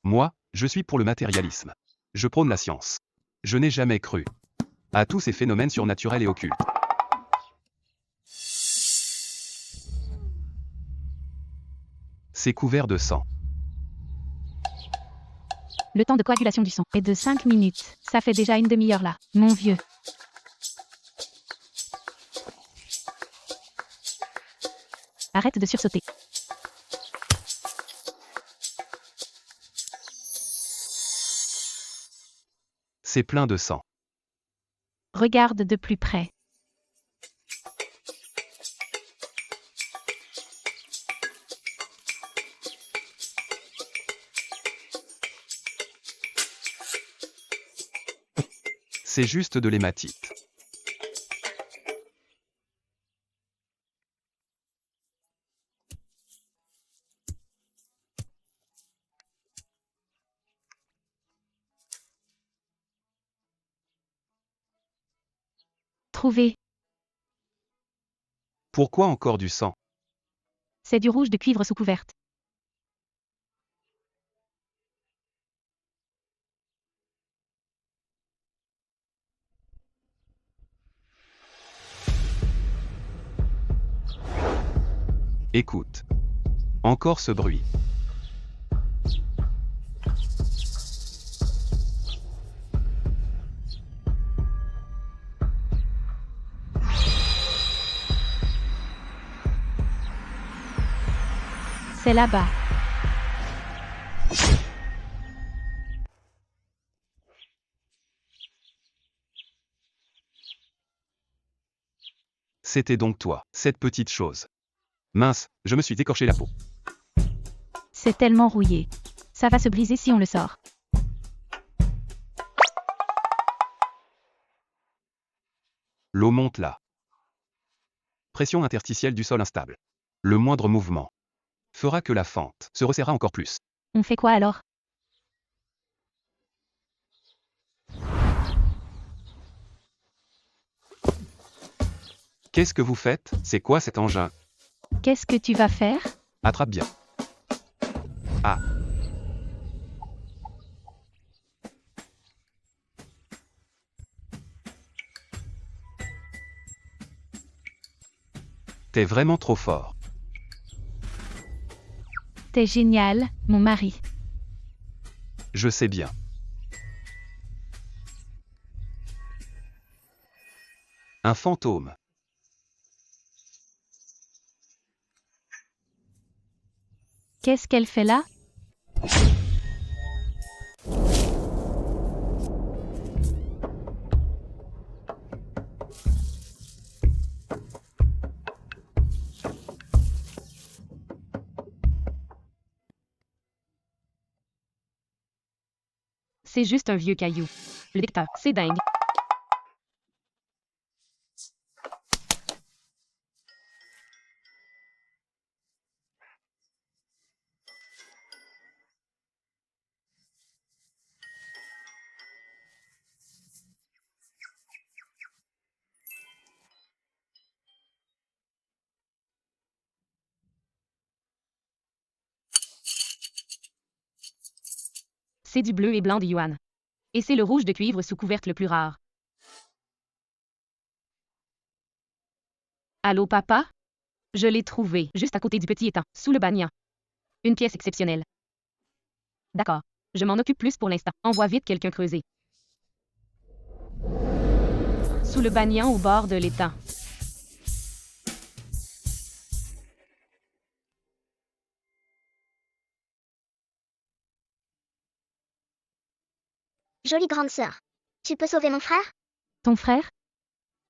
Moi, je suis pour le matérialisme. Je prône la science. Je n'ai jamais cru à tous ces phénomènes surnaturels et occultes. C'est couvert de sang. Le temps de coagulation du sang est de 5 minutes. Ça fait déjà une demi-heure là, mon vieux. Arrête de sursauter. C'est plein de sang. Regarde de plus près. C'est juste de l'hématite. Trouvé. Pourquoi encore du sang? C'est du rouge de cuivre sous couverte. Écoute. Encore ce bruit. C'est là-bas. C'était donc toi, cette petite chose. Mince, je me suis écorché la peau. C'est tellement rouillé. Ça va se briser si on le sort. L'eau monte là. Pression interstitielle du sol instable. Le moindre mouvement fera que la fente se resserra encore plus. On fait quoi alors? Qu'est-ce que vous faites? C'est quoi cet engin? Qu'est-ce que tu vas faire? Attrape bien. Ah. T'es vraiment trop fort. T'es génial, mon mari. Je sais bien. Un fantôme. Qu'est-ce qu'elle fait là? C'est juste un vieux caillou. Le détecteur, c'est dingue. C'est du bleu et blanc de Yuan. Et c'est le rouge de cuivre sous couverte le plus rare. Allô, papa? Je l'ai trouvé, juste à côté du petit étang, sous le banyan. Une pièce exceptionnelle. D'accord. Je m'en occupe plus pour l'instant. Envoie vite quelqu'un creuser. Sous le banyan au bord de l'étang. Jolie grande sœur. Tu peux sauver mon frère? Ton frère?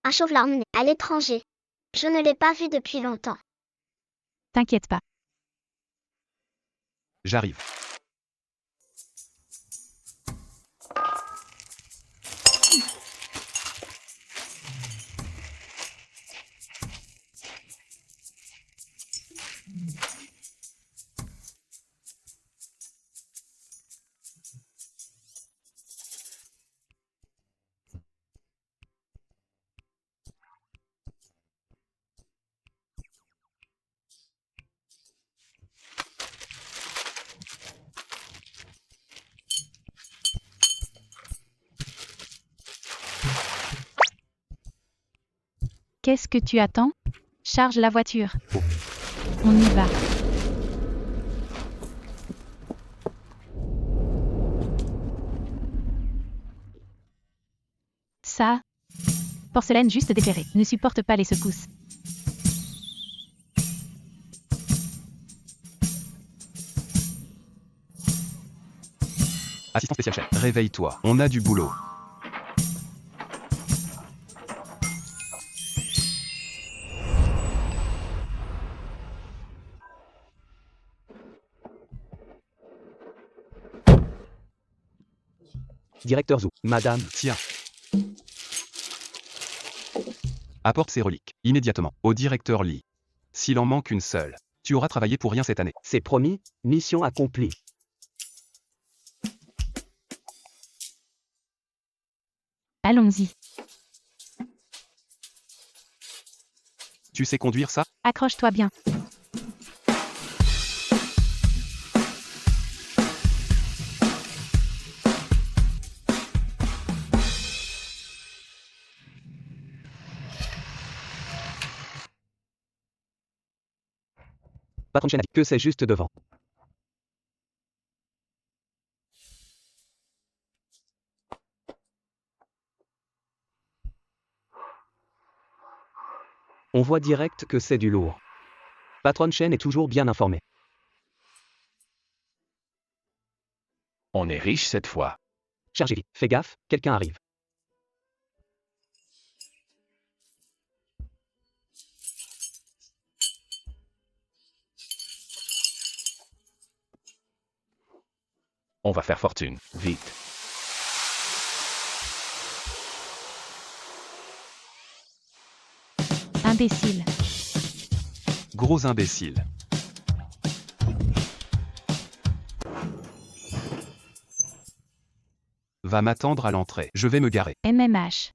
Un chauve l'a emmené à l'étranger. Je ne l'ai pas vu depuis longtemps. T'inquiète pas. J'arrive. Qu'est-ce que tu attends? Charge la voiture. On y va. Ça. Porcelaine juste déterrée. Ne supporte pas les secousses. Assistant spécial chef. Réveille-toi, on a du boulot. Directeur Zou, Madame, Tiens. Apporte ces reliques, immédiatement, au directeur Lee. S'il en manque une seule, tu auras travaillé pour rien cette année. c'est promis, mission accomplie. Allons-y. Tu sais conduire ça? Accroche-toi bien. Patron Chen a dit que c'est juste devant. On voit direct que c'est du lourd. Patron Chen est toujours bien informé. On est riche cette fois. Chargez vite, fais gaffe, quelqu'un arrive. On va faire fortune, vite. Imbécile. Gros imbécile. Va m'attendre à l'entrée, je vais me garer. MMH.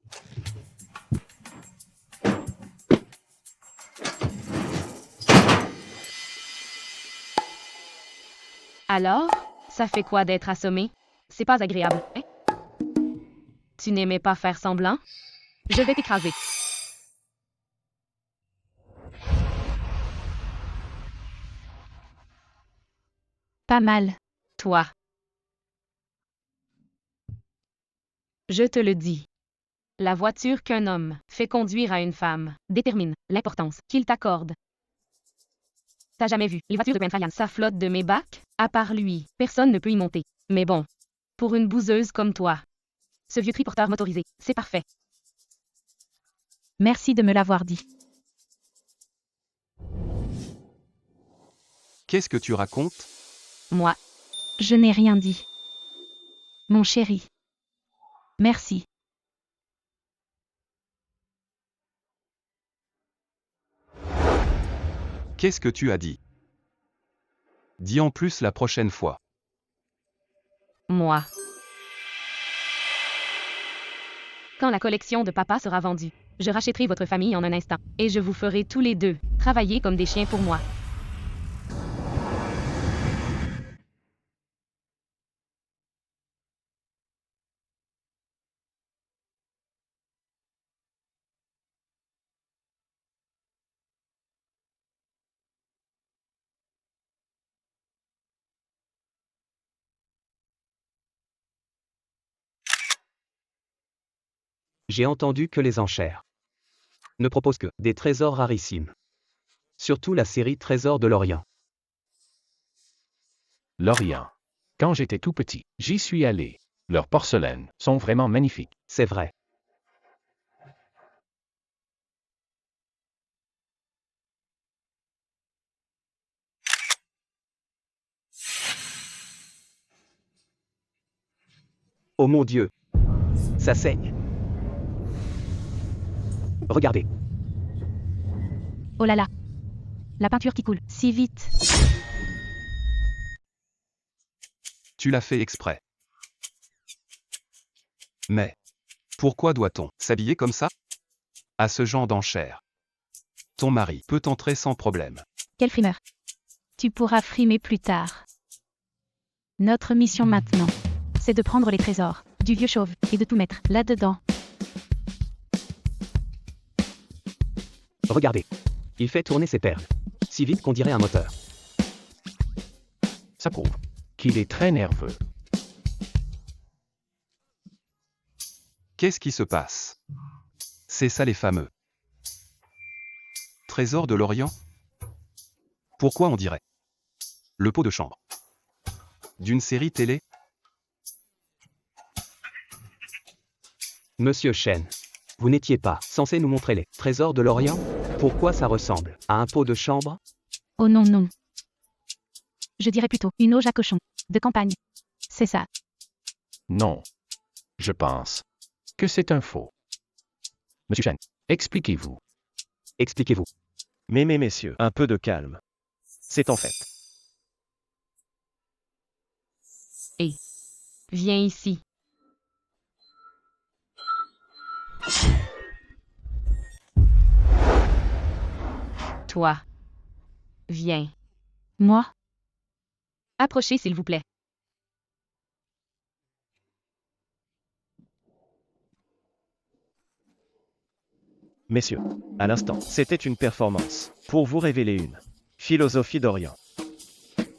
Alors, ça fait quoi d'être assommé? C'est pas agréable, hein? Tu n'aimais pas faire semblant? Je vais t'écraser. Pas mal. Toi. Je te le dis. La voiture qu'un homme fait conduire à une femme détermine l'importance qu'il t'accorde. T'as jamais vu les voitures de Brent Ryan? Ça flotte de mes bacs? À part lui, personne ne peut y monter. Mais bon, pour une bouseuse comme toi, ce vieux triporteur motorisé, c'est parfait. Merci de me l'avoir dit. Qu'est-ce que tu racontes? Moi, Je n'ai rien dit. Mon chéri. Merci. Qu'est-ce que tu as dit? Dis en plus la prochaine fois. moi. Quand la collection de papa sera vendue, je rachèterai votre famille en un instant, et je vous ferai tous les deux travailler comme des chiens pour moi. J'ai entendu que les enchères ne proposent que des trésors rarissimes. Surtout la série Trésors de l'Orient. L'Orient. Quand j'étais tout petit, j'y suis allé. Leurs porcelaines sont vraiment magnifiques. C'est vrai. Oh mon Dieu! Ça saigne. Regardez. Oh là là. La peinture qui coule si vite. Tu l'as fait exprès. Mais pourquoi doit-on s'habiller comme ça? À ce genre d'enchères. Ton mari peut entrer sans problème. Quel frimeur. Tu pourras frimer plus tard. Notre mission maintenant, c'est de prendre les trésors du vieux chauve et de tout mettre là-dedans. Regardez. Il fait tourner ses perles. Si vite qu'on dirait un moteur. Ça prouve qu'il est très nerveux. Qu'est-ce qui se passe? C'est ça les fameux trésors de l'Orient? Pourquoi on dirait le pot de chambre d'une série télé? Monsieur Chen, vous n'étiez pas censé nous montrer les trésors de l'Orient? Pourquoi ça ressemble à un pot de chambre? Oh non, non. Je dirais plutôt une auge à cochon. De campagne. C'est ça. Non. Je pense que c'est un faux. Monsieur Chen, expliquez-vous. Expliquez-vous. Mais messieurs, un peu de calme. C'est en fait. Et viens ici. Toi. Viens. Moi? Approchez, s'il vous plaît. Messieurs, à l'instant, c'était une performance pour vous révéler une philosophie d'Orient.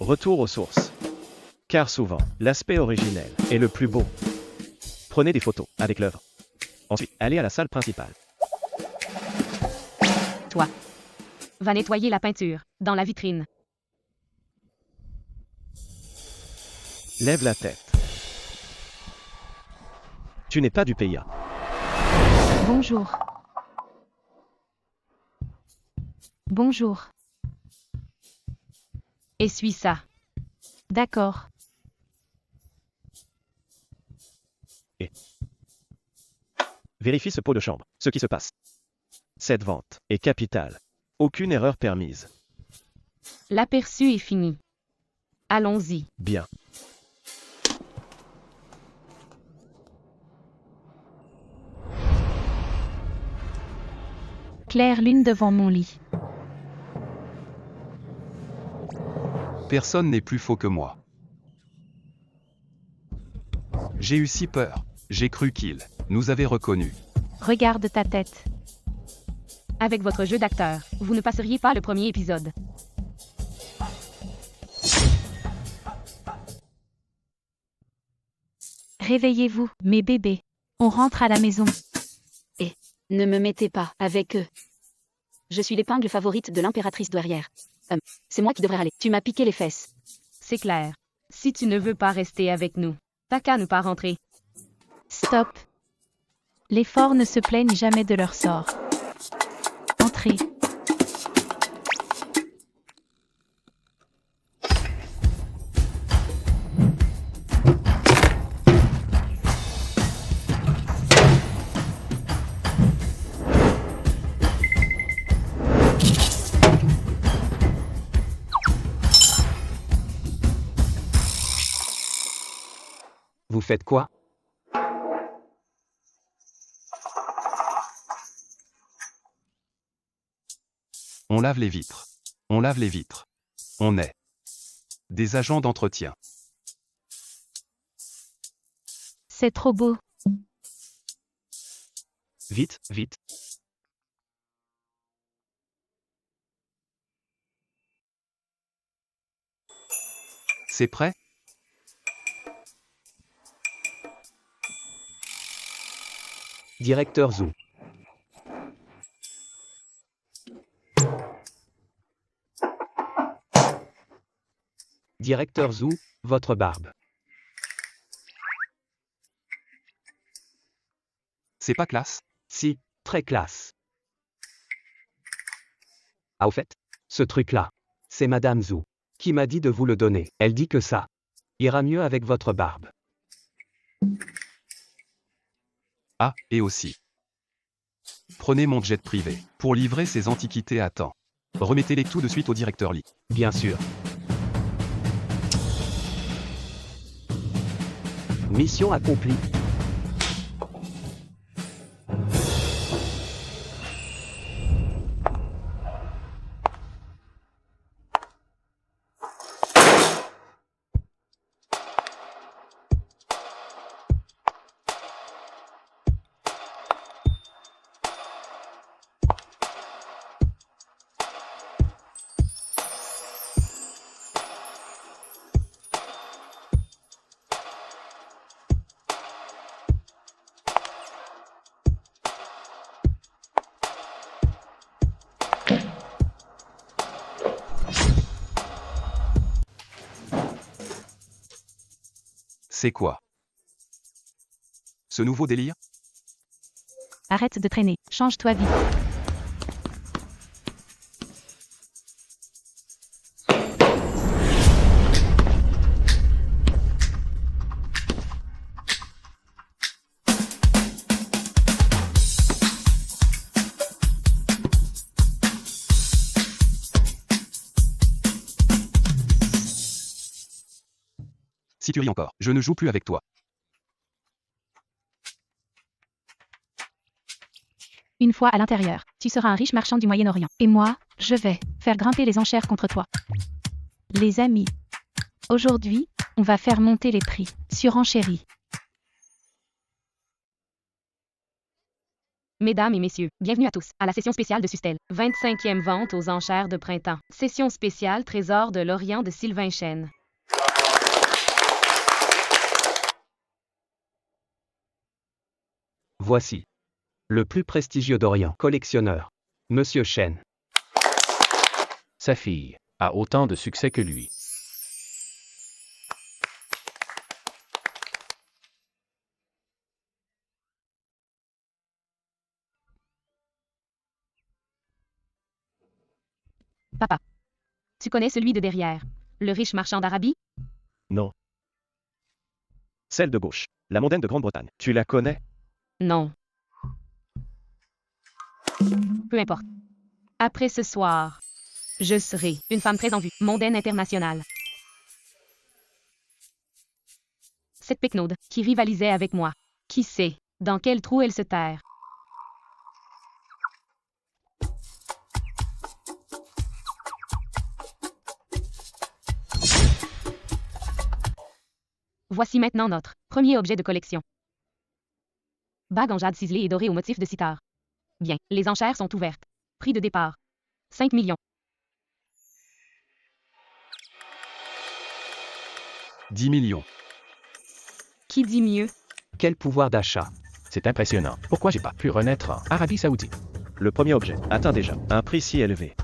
Retour aux sources. Car souvent, l'aspect originel est le plus beau. Prenez des photos avec l'œuvre. Ensuite, allez à la salle principale. Toi. Va nettoyer la peinture, dans la vitrine. Lève la tête. Tu n'es pas du PIA. Bonjour. Bonjour. Essuie ça. D'accord. Et vérifie ce pot de chambre. Ce qui se passe. Cette vente est capitale. Aucune erreur permise. L'aperçu est fini. Allons-y. Bien. Claire lune devant mon lit. Personne n'est plus faux que moi. J'ai eu si peur. J'ai cru qu'il nous avait reconnus. Regarde ta tête. Avec votre jeu d'acteur, vous ne passeriez pas le premier épisode. Réveillez-vous, mes bébés. On rentre à la maison. Et ne me mettez pas avec eux. Je suis l'épingle favorite de l'impératrice douairière. C'est moi qui devrais aller. Tu m'as piqué les fesses. C'est clair. Si tu ne veux pas rester avec nous, t'as qu'à ne pas rentrer. Stop. Les forts ne se plaignent jamais de leur sort. Entrez. Vous faites quoi? On lave les vitres. On lave les vitres. On est des agents d'entretien. C'est trop beau. Vite, vite. C'est prêt? Directeur Zhou. Directeur Zhou, votre barbe. C'est pas classe? Si, très classe. Ah au fait, ce truc-là, c'est Madame Zhou qui m'a dit de vous le donner. Elle dit que ça ira mieux avec votre barbe. Ah, et aussi. Prenez mon jet privé pour livrer ces antiquités à temps. Remettez-les tout de suite au directeur Lee. Bien sûr. Mission accomplie. C'est quoi? Ce nouveau délire? Arrête de traîner, change-toi vite. Si tu ris encore, je ne joue plus avec toi. Une fois à l'intérieur, tu seras un riche marchand du Moyen-Orient. Et moi, je vais faire grimper les enchères contre toi. Les amis, aujourd'hui, on va faire monter les prix. Surenchérie. Mesdames et messieurs, bienvenue à tous à la session spéciale de Sustel. 25e vente aux enchères de printemps. Session spéciale Trésor de l'Orient de Sylvain Chêne. Voici. Le plus prestigieux d'Orient, collectionneur. Monsieur Chêne. Sa fille a autant de succès que lui. Papa. Tu connais celui de derrière, le riche marchand d'Arabie? Non. Celle de gauche, la mondaine de Grande-Bretagne. Tu la connais? Non. Peu importe. Après ce soir, je serai une femme très en vue, mondaine internationale. Cette péquenaude qui rivalisait avec moi. Qui sait dans quel trou elle se terre? Voici maintenant notre premier objet de collection. Bague en jade ciselée et dorée au motif de sitar. Bien, les enchères sont ouvertes. Prix de départ. 5 millions. 10 millions. Qui dit mieux? Quel pouvoir d'achat. C'est impressionnant. Pourquoi j'ai pas pu renaître en Arabie Saoudite? Le premier objet atteint déjà un prix si élevé.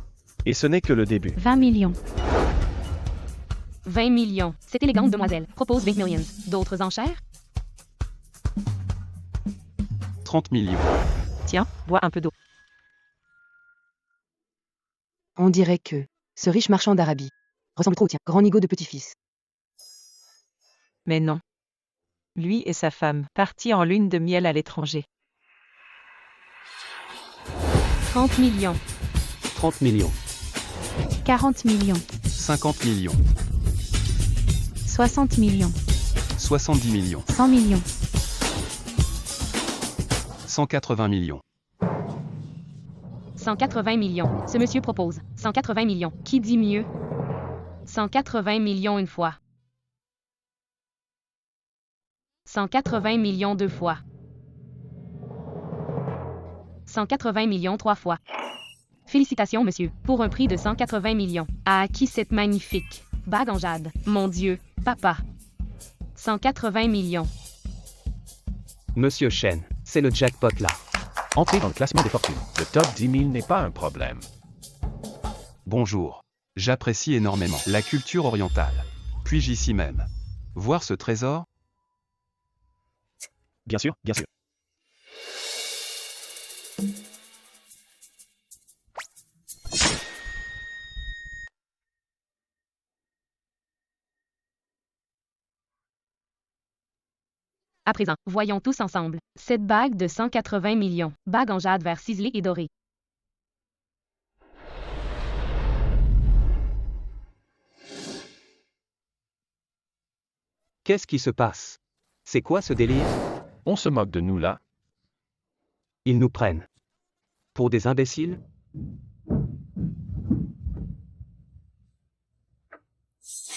Et ce n'est que le début. 20 millions. 20 millions. Cette élégante demoiselle propose 20 millions. D'autres enchères? 30 millions. Tiens, bois un peu d'eau. On dirait que ce riche marchand d'Arabie ressemble trop au tien, grand nigo de petit-fils. Mais non. Lui et sa femme, partis en lune de miel à l'étranger. 30 millions. 30 millions. 40 millions. 50 millions. 60 millions. 70 millions. 100 millions. 180 millions. 180 millions. Ce monsieur propose 180 millions. Qui dit mieux? 180 millions une fois. 180 millions deux fois. 180 millions trois fois. Félicitations, monsieur, pour un prix de 180 millions. A acquis cette magnifique bague en jade. Mon Dieu, papa. 180 millions. Monsieur Chêne, c'est le jackpot là. Entrez dans le classement des fortunes. Le top 10 000 n'est pas un problème. Bonjour. J'apprécie énormément la culture orientale. Puis-je ici même voir ce trésor? Bien sûr, bien sûr. À présent, voyons tous ensemble. Cette bague de 180 millions. Bague en jade vert ciselé et doré. Qu'est-ce qui se passe? C'est quoi ce délire? On se moque de nous là. Ils nous prennent pour des imbéciles?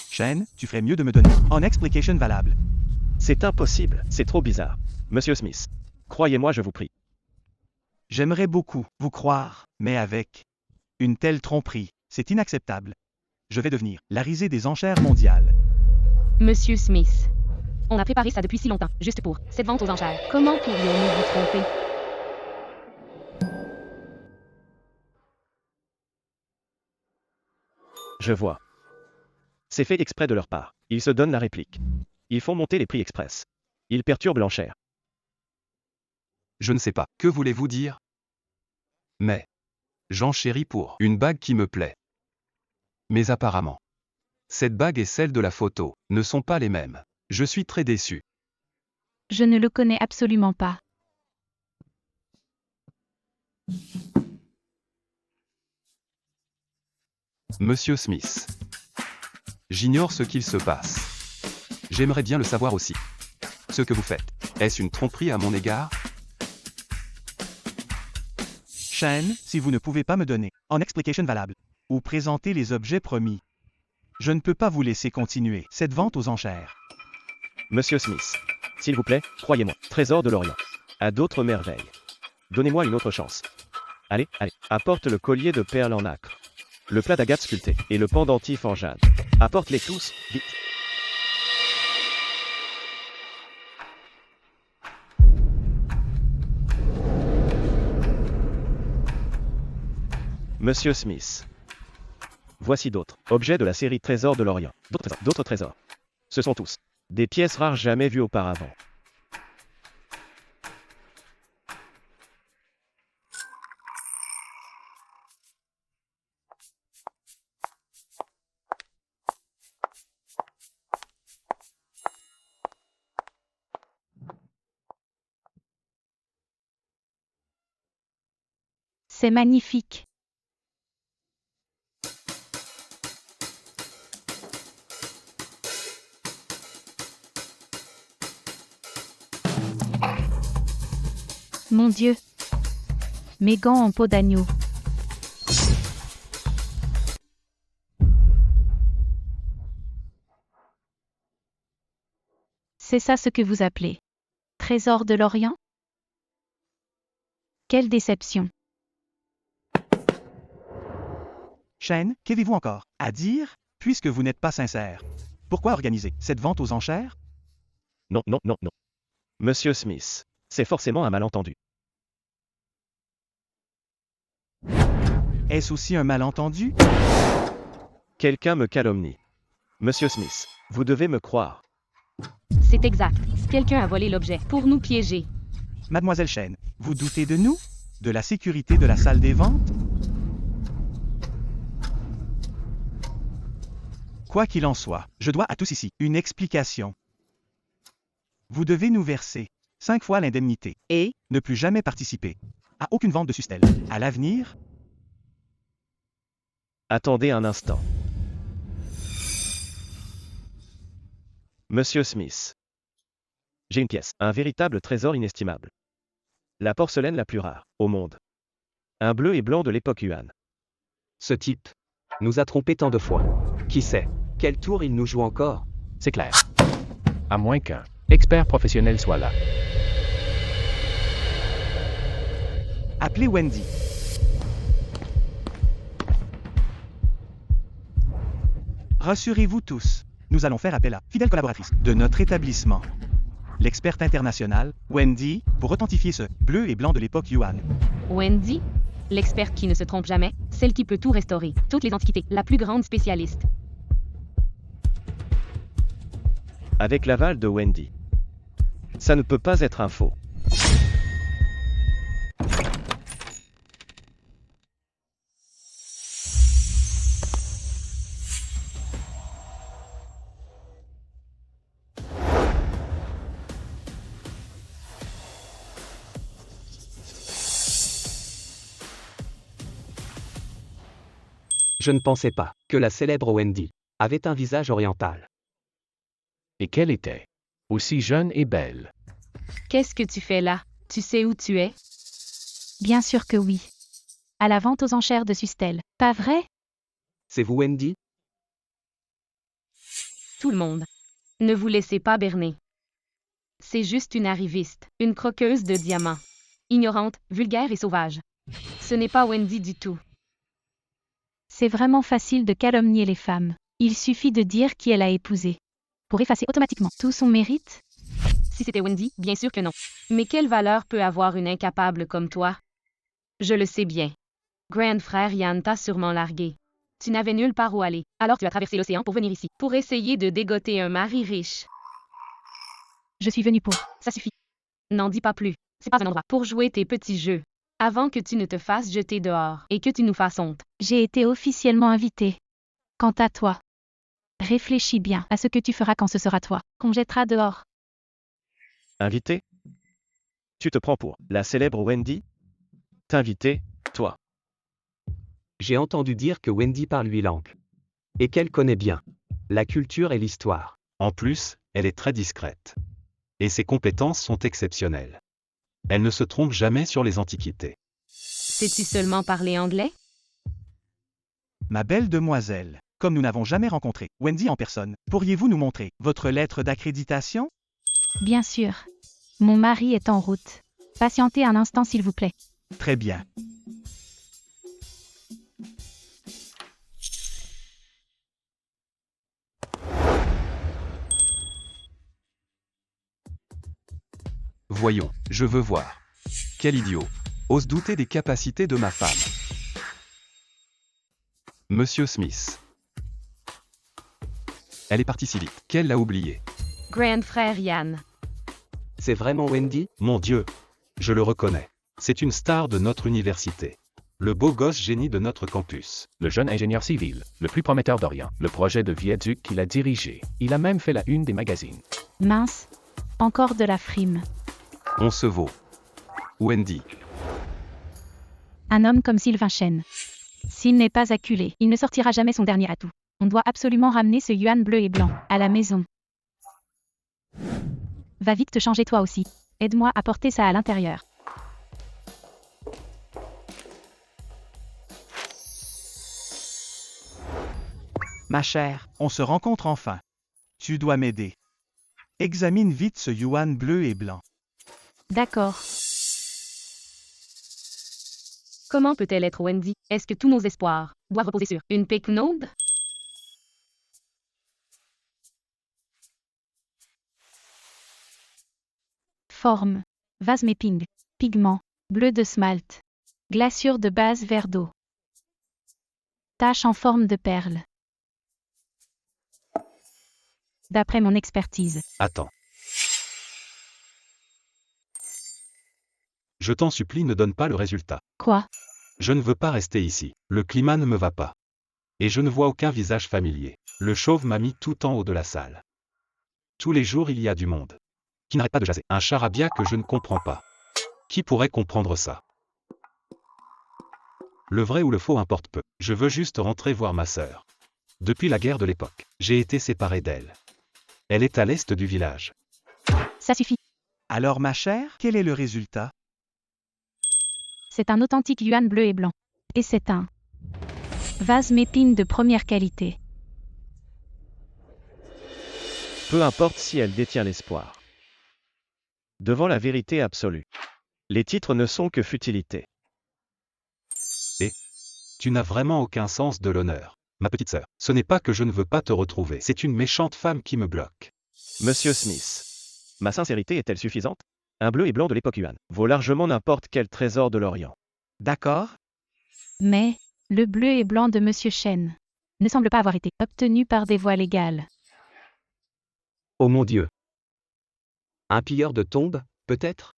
Chêne, tu ferais mieux de me donner une explication valable. C'est impossible, c'est trop bizarre. Monsieur Smith, croyez-moi, je vous prie. J'aimerais beaucoup vous croire, mais avec une telle tromperie, c'est inacceptable. Je vais devenir la risée des enchères mondiales. Monsieur Smith. On a préparé ça depuis si longtemps, juste pour cette vente aux enchères. Comment pourrions-nous vous tromper? Je vois. C'est fait exprès de leur part. Ils se donnent la réplique. Ils font monter les prix express. Ils perturbent l'enchère. Je ne sais pas. Que voulez-vous dire? Mais j'enchéris pour une bague qui me plaît. Mais apparemment, cette bague et celle de la photo ne sont pas les mêmes. Je suis très déçu. Je ne le connais absolument pas. Monsieur Smith. J'ignore ce qu'il se passe. J'aimerais bien le savoir aussi. Ce que vous faites, est-ce une tromperie à mon égard? Shane, si vous ne pouvez pas me donner en explication valable ou présenter les objets promis, je ne peux pas vous laisser continuer cette vente aux enchères. Monsieur Smith, s'il vous plaît, croyez-moi, trésor de l'Orient. À d'autres merveilles. Donnez-moi une autre chance. Allez, allez, apporte le collier de perles en nacre, le plat d'agate sculpté et le pendentif en jade. Apporte-les tous, vite. Monsieur Smith. Voici d'autres objets de la série Trésors de l'Orient. D'autres trésors. Ce sont tous des pièces rares jamais vues auparavant. C'est magnifique. Mon Dieu. Mes gants en peau d'agneau. C'est ça ce que vous appelez trésor de l'Orient? Quelle déception. Shane, qu'avez-vous encore à dire, puisque vous n'êtes pas sincère? Pourquoi organiser cette vente aux enchères? Non. Monsieur Smith, c'est forcément un malentendu. Est-ce aussi un malentendu? Quelqu'un me calomnie. Monsieur Smith, vous devez me croire. C'est exact. Quelqu'un a volé l'objet pour nous piéger. Mademoiselle Shane, vous doutez de nous? De la sécurité de la salle des ventes? Quoi qu'il en soit, je dois à tous ici une explication. Vous devez nous verser 5 fois l'indemnité et ne plus jamais participer à aucune vente de Sustel. À l'avenir? Attendez un instant. Monsieur Smith. J'ai une pièce, un véritable trésor inestimable. La porcelaine la plus rare au monde. Un bleu et blanc de l'époque Yuan. Ce type nous a trompés tant de fois. Qui sait? Quel tour il nous joue encore? C'est clair. À moins qu'un expert professionnel soit là. Appelez Wendy. Rassurez-vous tous, nous allons faire appel à fidèle collaboratrice de notre établissement, l'experte internationale, Wendy, pour authentifier ce bleu et blanc de l'époque Yuan. Wendy, l'experte qui ne se trompe jamais, celle qui peut tout restaurer, toutes les antiquités, la plus grande spécialiste. Avec l'aval de Wendy. Ça ne peut pas être un faux. Je ne pensais pas que la célèbre Wendy avait un visage oriental. Et qu'elle était aussi jeune et belle. Qu'est-ce que tu fais là? Tu sais où tu es? Bien sûr que oui. À la vente aux enchères de Sustel. Pas vrai? C'est vous Wendy? Tout le monde. Ne vous laissez pas berner. C'est juste une arriviste, une croqueuse de diamants. Ignorante, vulgaire et sauvage. Ce n'est pas Wendy du tout. C'est vraiment facile de calomnier les femmes. Il suffit de dire qui elle a épousé. Pour effacer automatiquement tout son mérite? Si c'était Wendy, bien sûr que non. Mais quelle valeur peut avoir une incapable comme toi? Je le sais bien. Grand frère Yann t'a sûrement largué. Tu n'avais nulle part où aller, alors tu as traversé l'océan pour venir ici, pour essayer de dégoter un mari riche. Je suis venue pour. Ça suffit. N'en dis pas plus. C'est pas un endroit pour jouer tes petits jeux. Avant que tu ne te fasses jeter dehors et que tu nous fasses honte. J'ai été officiellement invitée. Quant à toi, réfléchis bien à ce que tu feras quand ce sera toi qu'on jettera dehors. Invité? Tu te prends pour la célèbre Wendy? T'inviter, toi. J'ai entendu dire que Wendy parle 8 langues. Et qu'elle connaît bien la culture et l'histoire. En plus, elle est très discrète. Et ses compétences sont exceptionnelles. Elle ne se trompe jamais sur les antiquités. Sais-tu seulement parler anglais? Ma belle demoiselle, comme nous n'avons jamais rencontré Wendy en personne, pourriez-vous nous montrer votre lettre d'accréditation? Bien sûr. Mon mari est en route. Patientez un instant s'il vous plaît. Très bien. Voyons, je veux voir. Quel idiot. Ose douter des capacités de ma femme. Monsieur Smith. Elle est partie si vite qu'elle l'a oublié. Grand frère Yann. C'est vraiment Wendy? Mon Dieu. Je le reconnais. C'est une star de notre université. Le beau gosse génie de notre campus. Le jeune ingénieur civil, le plus prometteur d'Orient. Le projet de viaduc qu'il a dirigé. Il a même fait la une des magazines. Mince. Encore de la frime. On se vaut. Wendy. Un homme comme Sylvain Chen. S'il n'est pas acculé, il ne sortira jamais son dernier atout. On doit absolument ramener ce yuan bleu et blanc à la maison. Va vite te changer toi aussi. Aide-moi à porter ça à l'intérieur. Ma chère, on se rencontre enfin. Tu dois m'aider. Examine vite ce yuan bleu et blanc. D'accord. Comment peut-elle être Wendy? Est-ce que tous nos espoirs doivent reposer sur une Pecknold? Forme. Vase mapping. Pigment. Bleu de smalt. Glaçure de base vert d'eau. Tache en forme de perle. D'après mon expertise. Attends. Je t'en supplie, ne donne pas le résultat. Quoi? Je ne veux pas rester ici. Le climat ne me va pas. Et je ne vois aucun visage familier. Le chauve m'a mis tout en haut de la salle. Tous les jours il y a du monde. Qui n'arrête pas de jaser. Un charabia que je ne comprends pas. Qui pourrait comprendre ça? Le vrai ou le faux importe peu. Je veux juste rentrer voir ma sœur. Depuis la guerre de l'époque, j'ai été séparé d'elle. Elle est à l'est du village. Ça suffit. Alors ma chère, quel est le résultat? C'est un authentique yuan bleu et blanc. Et c'est un vase mépine de première qualité. Peu importe si elle détient l'espoir. Devant la vérité absolue, les titres ne sont que futilité. Et tu n'as vraiment aucun sens de l'honneur, ma petite sœur. Ce n'est pas que je ne veux pas te retrouver, c'est une méchante femme qui me bloque. Monsieur Smith, ma sincérité est-elle suffisante? Un bleu et blanc de l'époque yuan vaut largement n'importe quel trésor de l'Orient. D'accord? Mais, le bleu et blanc de Monsieur Chen ne semble pas avoir été obtenu par des voies légales. Oh mon Dieu. Un pilleur de tombes, peut-être?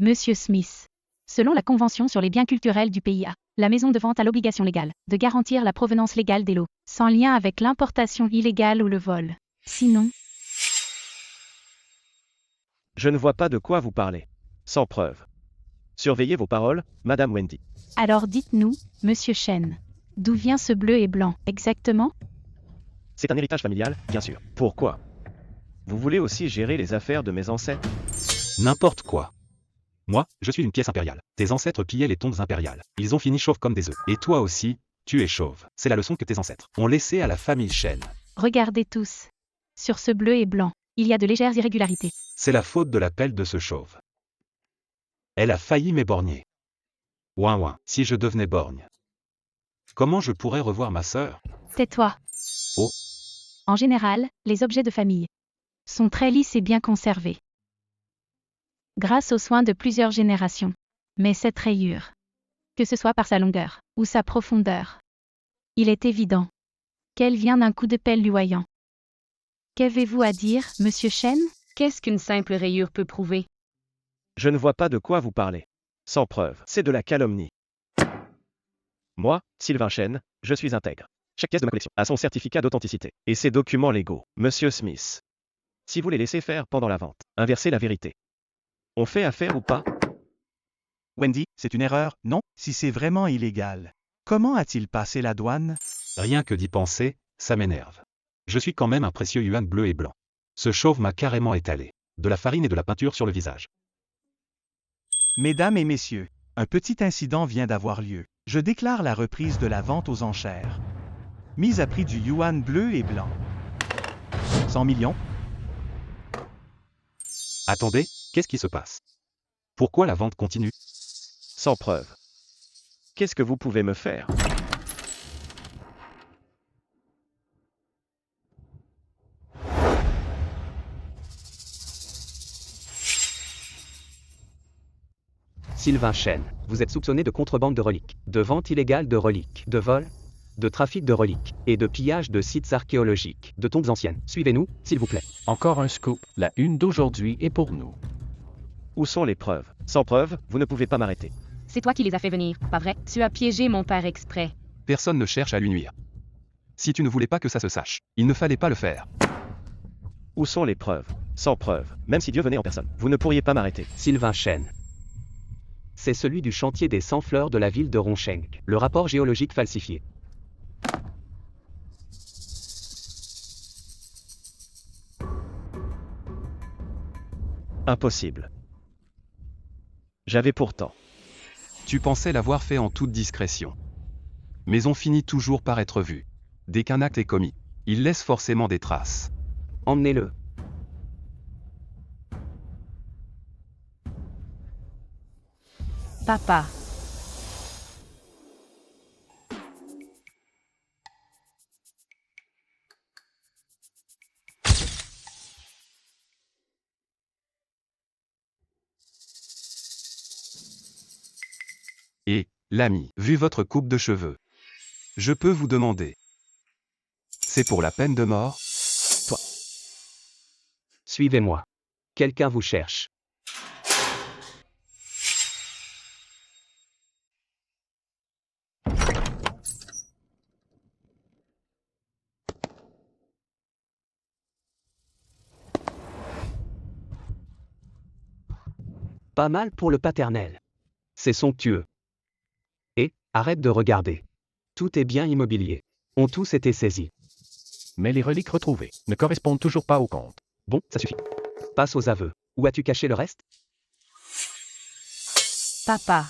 Monsieur Smith. Selon la Convention sur les biens culturels du PIA, la maison de vente a l'obligation légale de garantir la provenance légale des lots, sans lien avec l'importation illégale ou le vol. Sinon, Je ne vois pas de quoi vous parlez. Sans preuve. Surveillez vos paroles, Madame Wendy. alors dites-nous, Monsieur Chen, d'où vient ce bleu et blanc, exactement? C'est un héritage familial, bien sûr. Pourquoi? Vous voulez aussi gérer les affaires de mes ancêtres? N'importe quoi. Moi, je suis une pièce impériale. Tes ancêtres pillaient les tombes impériales. Ils ont fini chauves comme des œufs. Et toi aussi, tu es chauve. C'est la leçon que tes ancêtres ont laissée à la famille Chen. Regardez tous. Sur ce bleu et blanc, il y a de légères irrégularités. C'est la faute de la pelle de ce chauve. Elle a failli m'éborgner. Ouin ouin, si je devenais borgne. Comment je pourrais revoir ma sœur? Tais-toi. Oh. En général, les objets de famille sont très lisses et bien conservés. Grâce aux soins de plusieurs générations. Mais cette rayure, que ce soit par sa longueur ou sa profondeur, il est évident qu'elle vient d'un coup de pelle luoyant. Qu'avez-vous à dire, monsieur Chen? Qu'est-ce qu'une simple rayure peut prouver? Je ne vois pas de quoi vous parlez. Sans preuve, c'est de la calomnie. Moi, Sylvain Chen, je suis intègre. Chaque pièce de ma collection a son certificat d'authenticité et ses documents légaux. Monsieur Smith, si vous les laissez faire pendant la vente, inversez la vérité. On fait affaire ou pas? Wendy, c'est une erreur, non? Si c'est vraiment illégal, comment a-t-il passé la douane? Rien que d'y penser, ça m'énerve. Je suis quand même un précieux yuan bleu et blanc. Ce chauve m'a carrément étalé. De la farine et de la peinture sur le visage. Mesdames et messieurs, un petit incident vient d'avoir lieu. Je déclare la reprise de la vente aux enchères. Mise à prix du yuan bleu et blanc. 100 millions? Attendez, qu'est-ce qui se passe? Pourquoi la vente continue? Sans preuve. Qu'est-ce que vous pouvez me faire? Sylvain Chen, vous êtes soupçonné de contrebande de reliques, de vente illégale de reliques, de vol, de trafic de reliques, et de pillage de sites archéologiques, de tombes anciennes. Suivez-nous, s'il vous plaît. Encore un scoop. La une d'aujourd'hui est pour nous. Où sont les preuves? Sans preuve, vous ne pouvez pas m'arrêter. C'est toi qui les as fait venir, pas vrai? Tu as piégé mon père exprès. Personne ne cherche à lui nuire. Si tu ne voulais pas que ça se sache, il ne fallait pas le faire. Où sont les preuves? Sans preuve, même si Dieu venait en personne, vous ne pourriez pas m'arrêter. Sylvain Chen. C'est celui du chantier des 100 fleurs de la ville de Rongsheng, le rapport géologique falsifié. Impossible. J'avais pourtant. Tu pensais l'avoir fait en toute discrétion. Mais on finit toujours par être vu. Dès qu'un acte est commis, il laisse forcément des traces. Emmenez-le. Papa. Et, l'ami, vu votre coupe de cheveux, je peux vous demander. C'est pour la peine de mort? Toi. Suivez-moi. Quelqu'un vous cherche. Pas mal pour le paternel. C'est somptueux. Et, arrête de regarder. Tout est bien immobilier. Ont tous été saisis. Mais les reliques retrouvées ne correspondent toujours pas au compte. Bon, ça suffit. Passe aux aveux. Où as-tu caché le reste? Papa.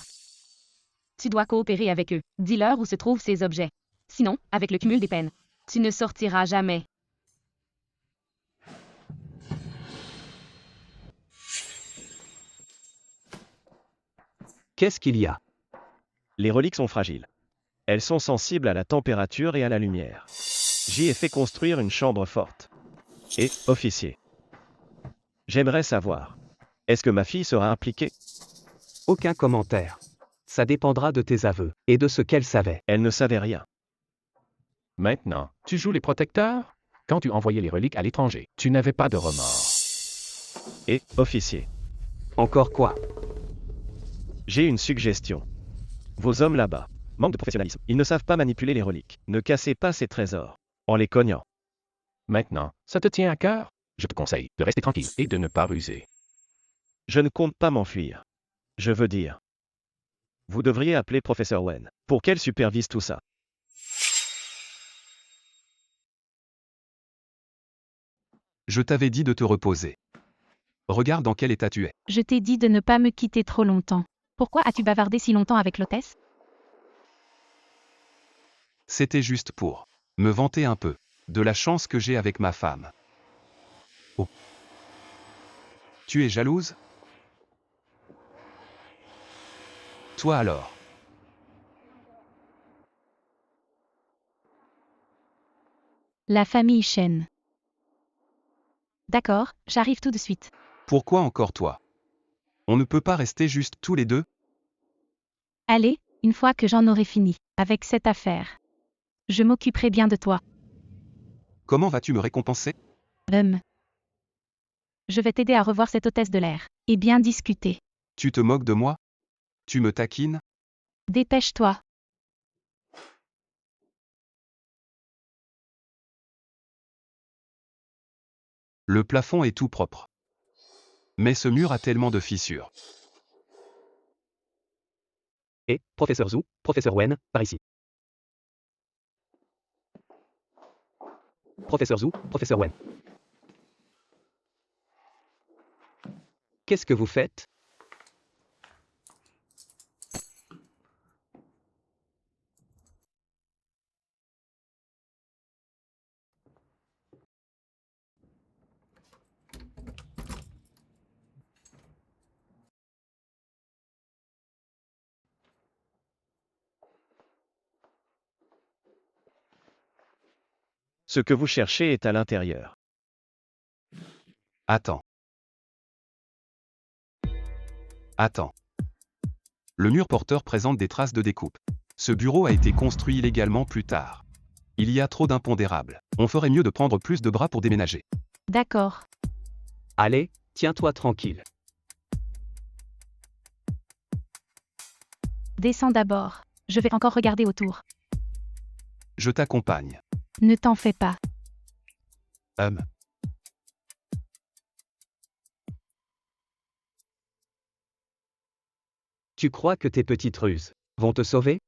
Tu dois coopérer avec eux. Dis-leur où se trouvent ces objets. Sinon, avec le cumul des peines, tu ne sortiras jamais. Qu'est-ce qu'il y a? Les reliques sont fragiles. Elles sont sensibles à la température et à la lumière. J'y ai fait construire une chambre forte. Et, officier, j'aimerais savoir, est-ce que ma fille sera impliquée? Aucun commentaire. Ça dépendra de tes aveux, et de ce qu'elle savait. Elle ne savait rien. Maintenant, tu joues les protecteurs? Quand tu envoyais les reliques à l'étranger, tu n'avais pas de remords. Et, officier, Encore quoi? j'ai une suggestion. Vos hommes là-bas, manque de professionnalisme. Ils ne savent pas manipuler les reliques. Ne cassez pas ces trésors en les cognant. Maintenant, ça te tient à cœur? Je te conseille de rester tranquille et de ne pas ruser. Je ne compte pas m'enfuir. Je veux dire, vous devriez appeler professeur Wen pour qu'elle supervise tout ça. Je t'avais dit de te reposer. Regarde dans quel état tu es. Je t'ai dit de ne pas me quitter trop longtemps. Pourquoi as-tu bavardé si longtemps avec l'hôtesse? C'était juste pour me vanter un peu de la chance que j'ai avec ma femme. Oh. Tu es jalouse? Toi alors? La famille Chen. D'accord, j'arrive tout de suite. Pourquoi encore toi? On ne peut pas rester juste tous les deux? Allez, une fois que j'en aurai fini avec cette affaire, je m'occuperai bien de toi. Comment vas-tu me récompenser? Je vais t'aider à revoir cette hôtesse de l'air. Et bien discuter. Tu te moques de moi? Tu me taquines? Dépêche-toi. Le plafond est tout propre. Mais ce mur a tellement de fissures. Et, professeur Zhu, professeur Wen, par ici. Professeur Zhu, professeur Wen. Qu'est-ce que vous faites? Ce que vous cherchez est à l'intérieur. Attends. Attends. Le mur porteur présente des traces de découpe. Ce bureau a été construit illégalement plus tard. Il y a trop d'impondérables. On ferait mieux de prendre plus de bras pour déménager. D'accord. Allez, tiens-toi tranquille. Descends d'abord. Je vais encore regarder autour. Je t'accompagne. Ne t'en fais pas. Tu crois que tes petites ruses vont te sauver?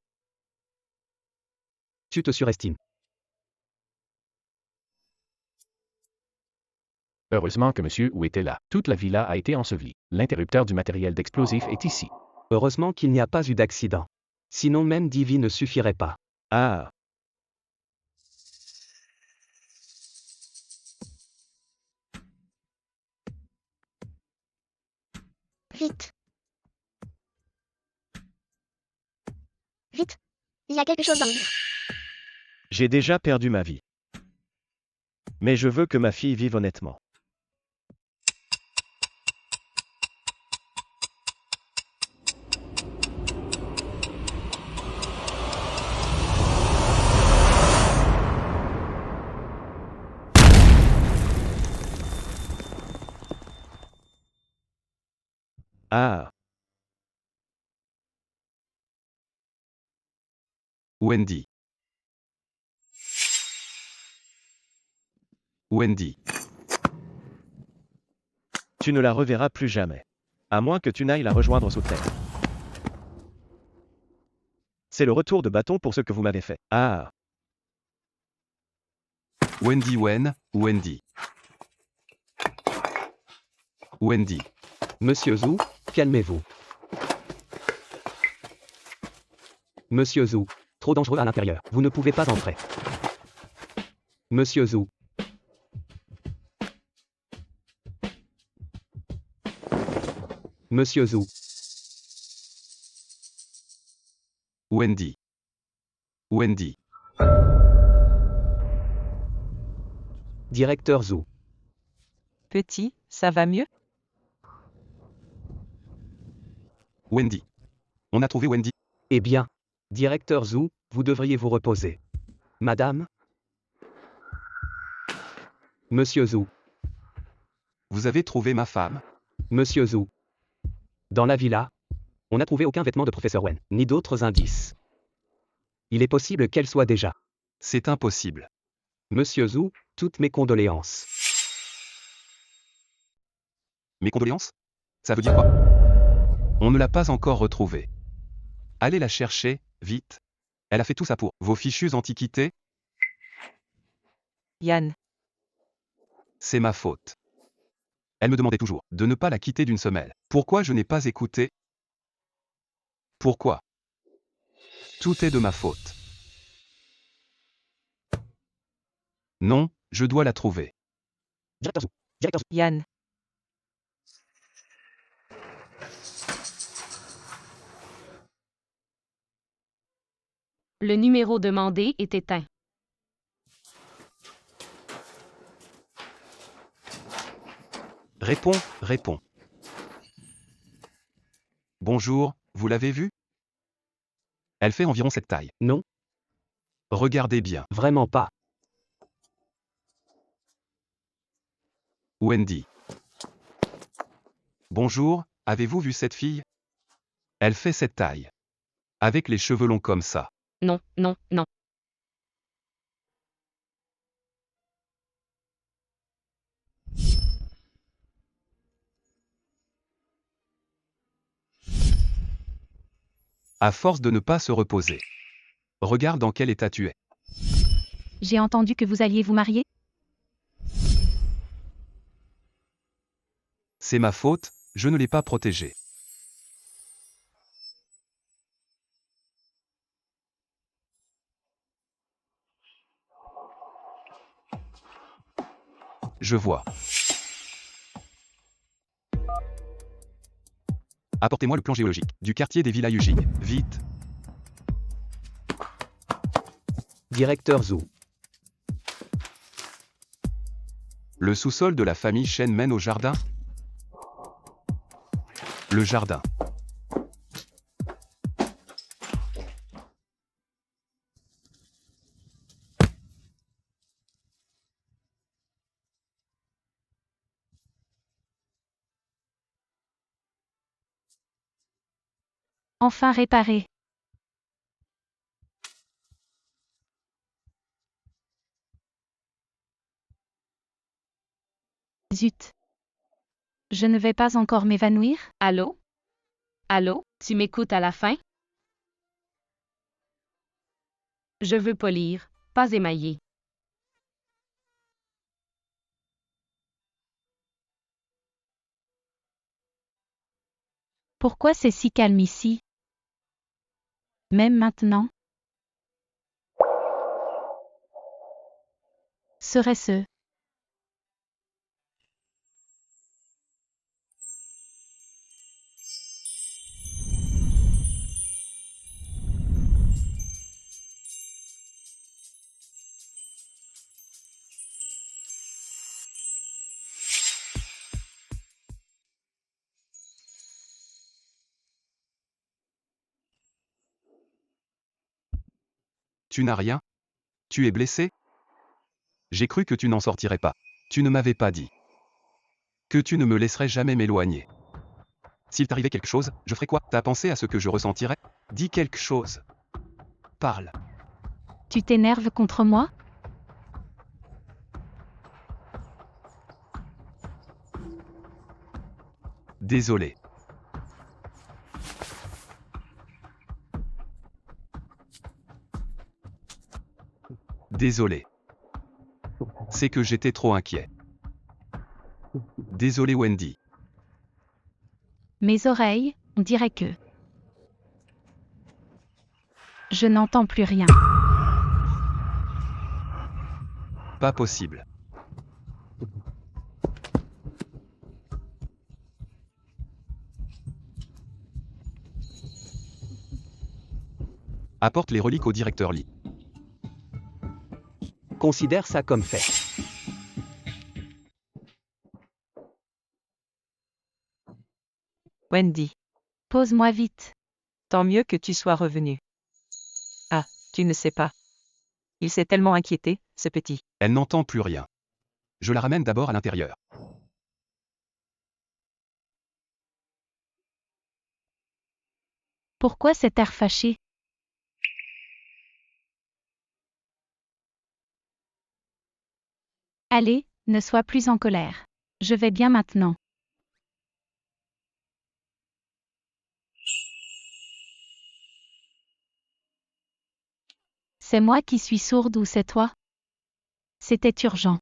Tu te surestimes. Heureusement que Monsieur Wu était là. Toute la villa a été ensevelie. L'interrupteur du matériel d'explosif est ici. Heureusement qu'il n'y a pas eu d'accident. Sinon même Divi ne suffirait pas. Ah, Vite. Vite. Il y a quelque chose dans le mur. j'ai déjà perdu ma vie. Mais je veux que ma fille vive honnêtement. Ah, Wendy. Wendy. tu ne la reverras plus jamais. À moins que tu n'ailles la rejoindre sous terre. C'est le retour de bâton pour ce que vous m'avez fait. Ah, Wendy Wen, Wendy. Wendy. Monsieur Zhu, calmez-vous. Monsieur Zhu, trop dangereux à l'intérieur. Vous ne pouvez pas entrer. Monsieur Zhu. Monsieur Zhu. Wendy. Wendy. Directeur Zhu. Petit, ça va mieux? Wendy. On a trouvé Wendy. Eh bien, directeur Zhu, vous devriez vous reposer. Madame? Monsieur Zhu. Vous avez trouvé ma femme? Monsieur Zhu. Dans la villa, on n'a trouvé aucun vêtement de professeur Wen, ni d'autres indices. Il est possible qu'elle soit déjà. C'est impossible. Monsieur Zhu, toutes mes condoléances. Mes condoléances? Ça veut dire quoi? On ne l'a pas encore retrouvée. Allez la chercher, vite. Elle a fait tout ça pour vos fichues antiquités? Yann. C'est ma faute. Elle me demandait toujours de ne pas la quitter d'une semelle. Pourquoi je n'ai pas écouté? Pourquoi? Tout est de ma faute. Non, je dois la trouver. Directeur Zhu. Directeur Zhu. Yann. Le numéro demandé est éteint. Réponds, réponds. Bonjour, vous l'avez vue? Elle fait environ cette taille. Non, Regardez bien. vraiment pas. Wendy. Bonjour, avez-vous vu cette fille? Elle fait cette taille. Avec les cheveux longs comme ça. Non, non, non. À force de ne pas se reposer. Regarde dans quel état tu es. J'ai entendu que vous alliez vous marier? C'est ma faute, je ne l'ai pas protégée. Je vois. Apportez-moi le plan géologique du quartier des Villas Yujing. Vite. Directeur Zhu. Le sous-sol de la famille Shen mène au jardin? Le jardin. Enfin réparé. Zut. Je ne vais pas encore m'évanouir? Allô? Allô? Tu m'écoutes à la fin? Je veux polir, pas émailler. Pourquoi c'est si calme ici? Même maintenant? Serait-ce? Tu n'as rien? Tu es blessé? J'ai cru que tu n'en sortirais pas. Tu ne m'avais pas dit. Que tu ne me laisserais jamais m'éloigner. S'il t'arrivait quelque chose, je ferais quoi? T'as pensé à ce que je ressentirais? Dis quelque chose. Parle. Tu t'énerves contre moi? Désolé. Désolé. C'est que j'étais trop inquiet. Désolé Wendy. Mes oreilles, on dirait que... Je n'entends plus rien. Pas possible. Apporte les reliques au directeur Lee. Considère ça comme fait. Wendy. Pose-moi vite. Tant mieux que tu sois revenu. Ah, tu ne sais pas. Il s'est tellement inquiété, ce petit. Elle n'entend plus rien. Je la ramène d'abord à l'intérieur. Pourquoi cet air fâché? Allez, ne sois plus en colère. Je vais bien maintenant. C'est moi qui suis sourde ou c'est toi? C'était urgent.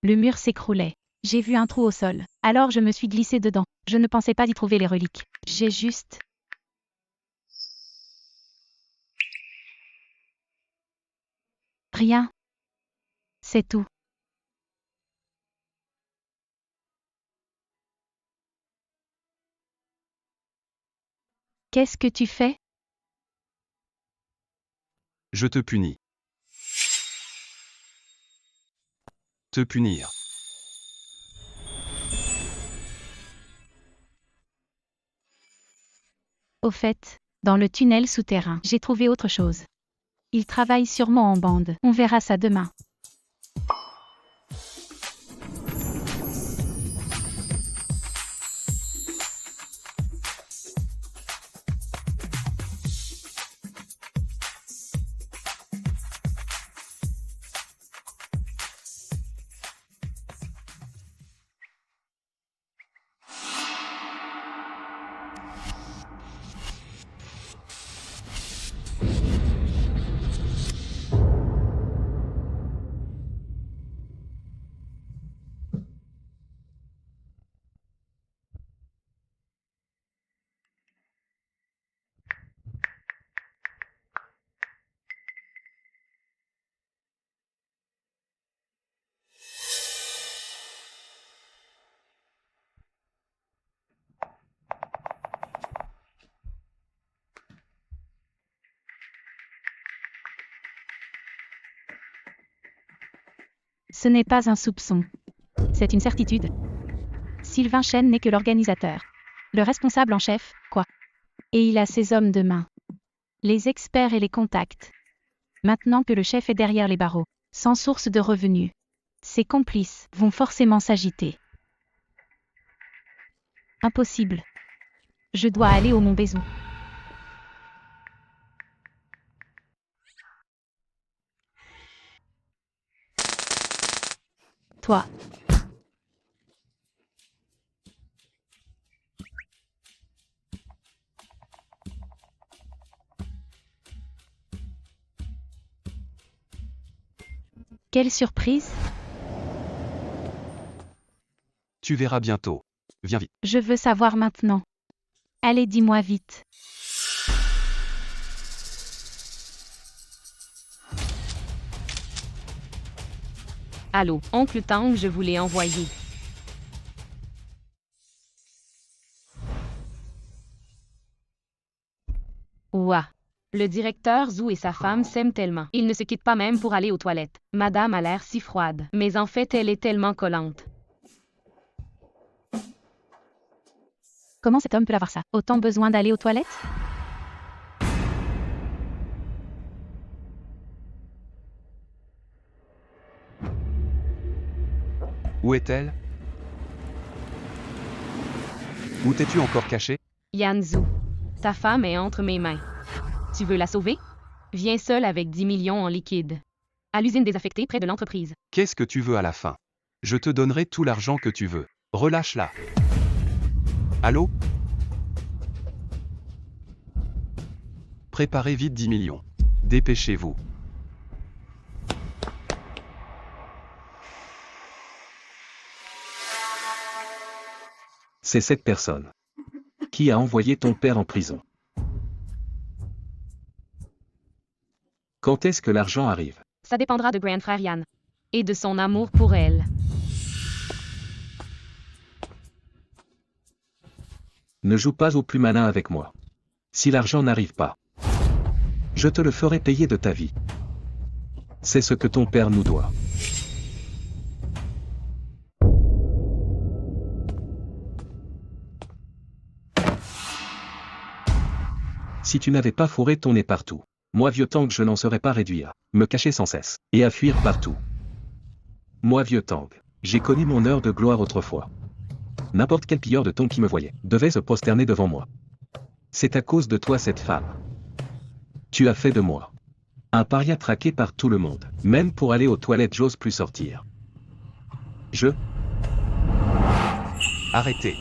Le mur s'écroulait. J'ai vu un trou au sol. Alors je me suis glissée dedans. Je ne pensais pas y trouver les reliques. J'ai juste... Rien. C'est tout. Qu'est-ce que tu fais? Je te punis. Te punir. Au fait, dans le tunnel souterrain, j'ai trouvé autre chose. Ils travaillent sûrement en bande. On verra ça demain. Ce n'est pas un soupçon. C'est une certitude. Sylvain Chen n'est que l'organisateur. Le responsable en chef, quoi. Et il a ses hommes de main. Les experts et les contacts. Maintenant que le chef est derrière les barreaux, sans source de revenus, ses complices vont forcément s'agiter. Impossible. Je dois aller au Mont Bézou. Toi. Quelle surprise! Tu verras bientôt. Viens vite. Je veux savoir maintenant. Allez, dis-moi vite. Allô, oncle Tang, je vous l'ai envoyé. Ouah. Le directeur Zhu et sa femme s'aiment tellement. Ils ne se quittent pas même pour aller aux toilettes. Madame a l'air si froide. Mais en fait, elle est tellement collante. Comment cet homme peut avoir ça? Autant besoin d'aller aux toilettes? Où est-elle? Où t'es-tu encore caché? Yan Zhu, ta femme est entre mes mains. Tu veux la sauver? Viens seul avec 10 millions en liquide. À l'usine désaffectée près de l'entreprise. Qu'est-ce que tu veux à la fin? Je te donnerai tout l'argent que tu veux. Relâche-la. Allô? Préparez vite 10 millions. Dépêchez-vous. C'est cette personne qui a envoyé ton père en prison. Quand est-ce que l'argent arrive? Ça dépendra de Grand Frère Yan. Et de son amour pour elle. Ne joue pas au plus malin avec moi. Si l'argent n'arrive pas, je te le ferai payer de ta vie. C'est ce que ton père nous doit. Si tu n'avais pas fourré ton nez partout, moi vieux Tang, je n'en serais pas réduit à me cacher sans cesse et à fuir partout. Moi vieux Tang, j'ai connu mon heure de gloire autrefois. N'importe quel pilleur de thon qui me voyait devait se prosterner devant moi. C'est à cause de toi cette femme. Tu as fait de moi un paria traqué par tout le monde. Même pour aller aux toilettes, j'ose plus sortir. Arrêtez.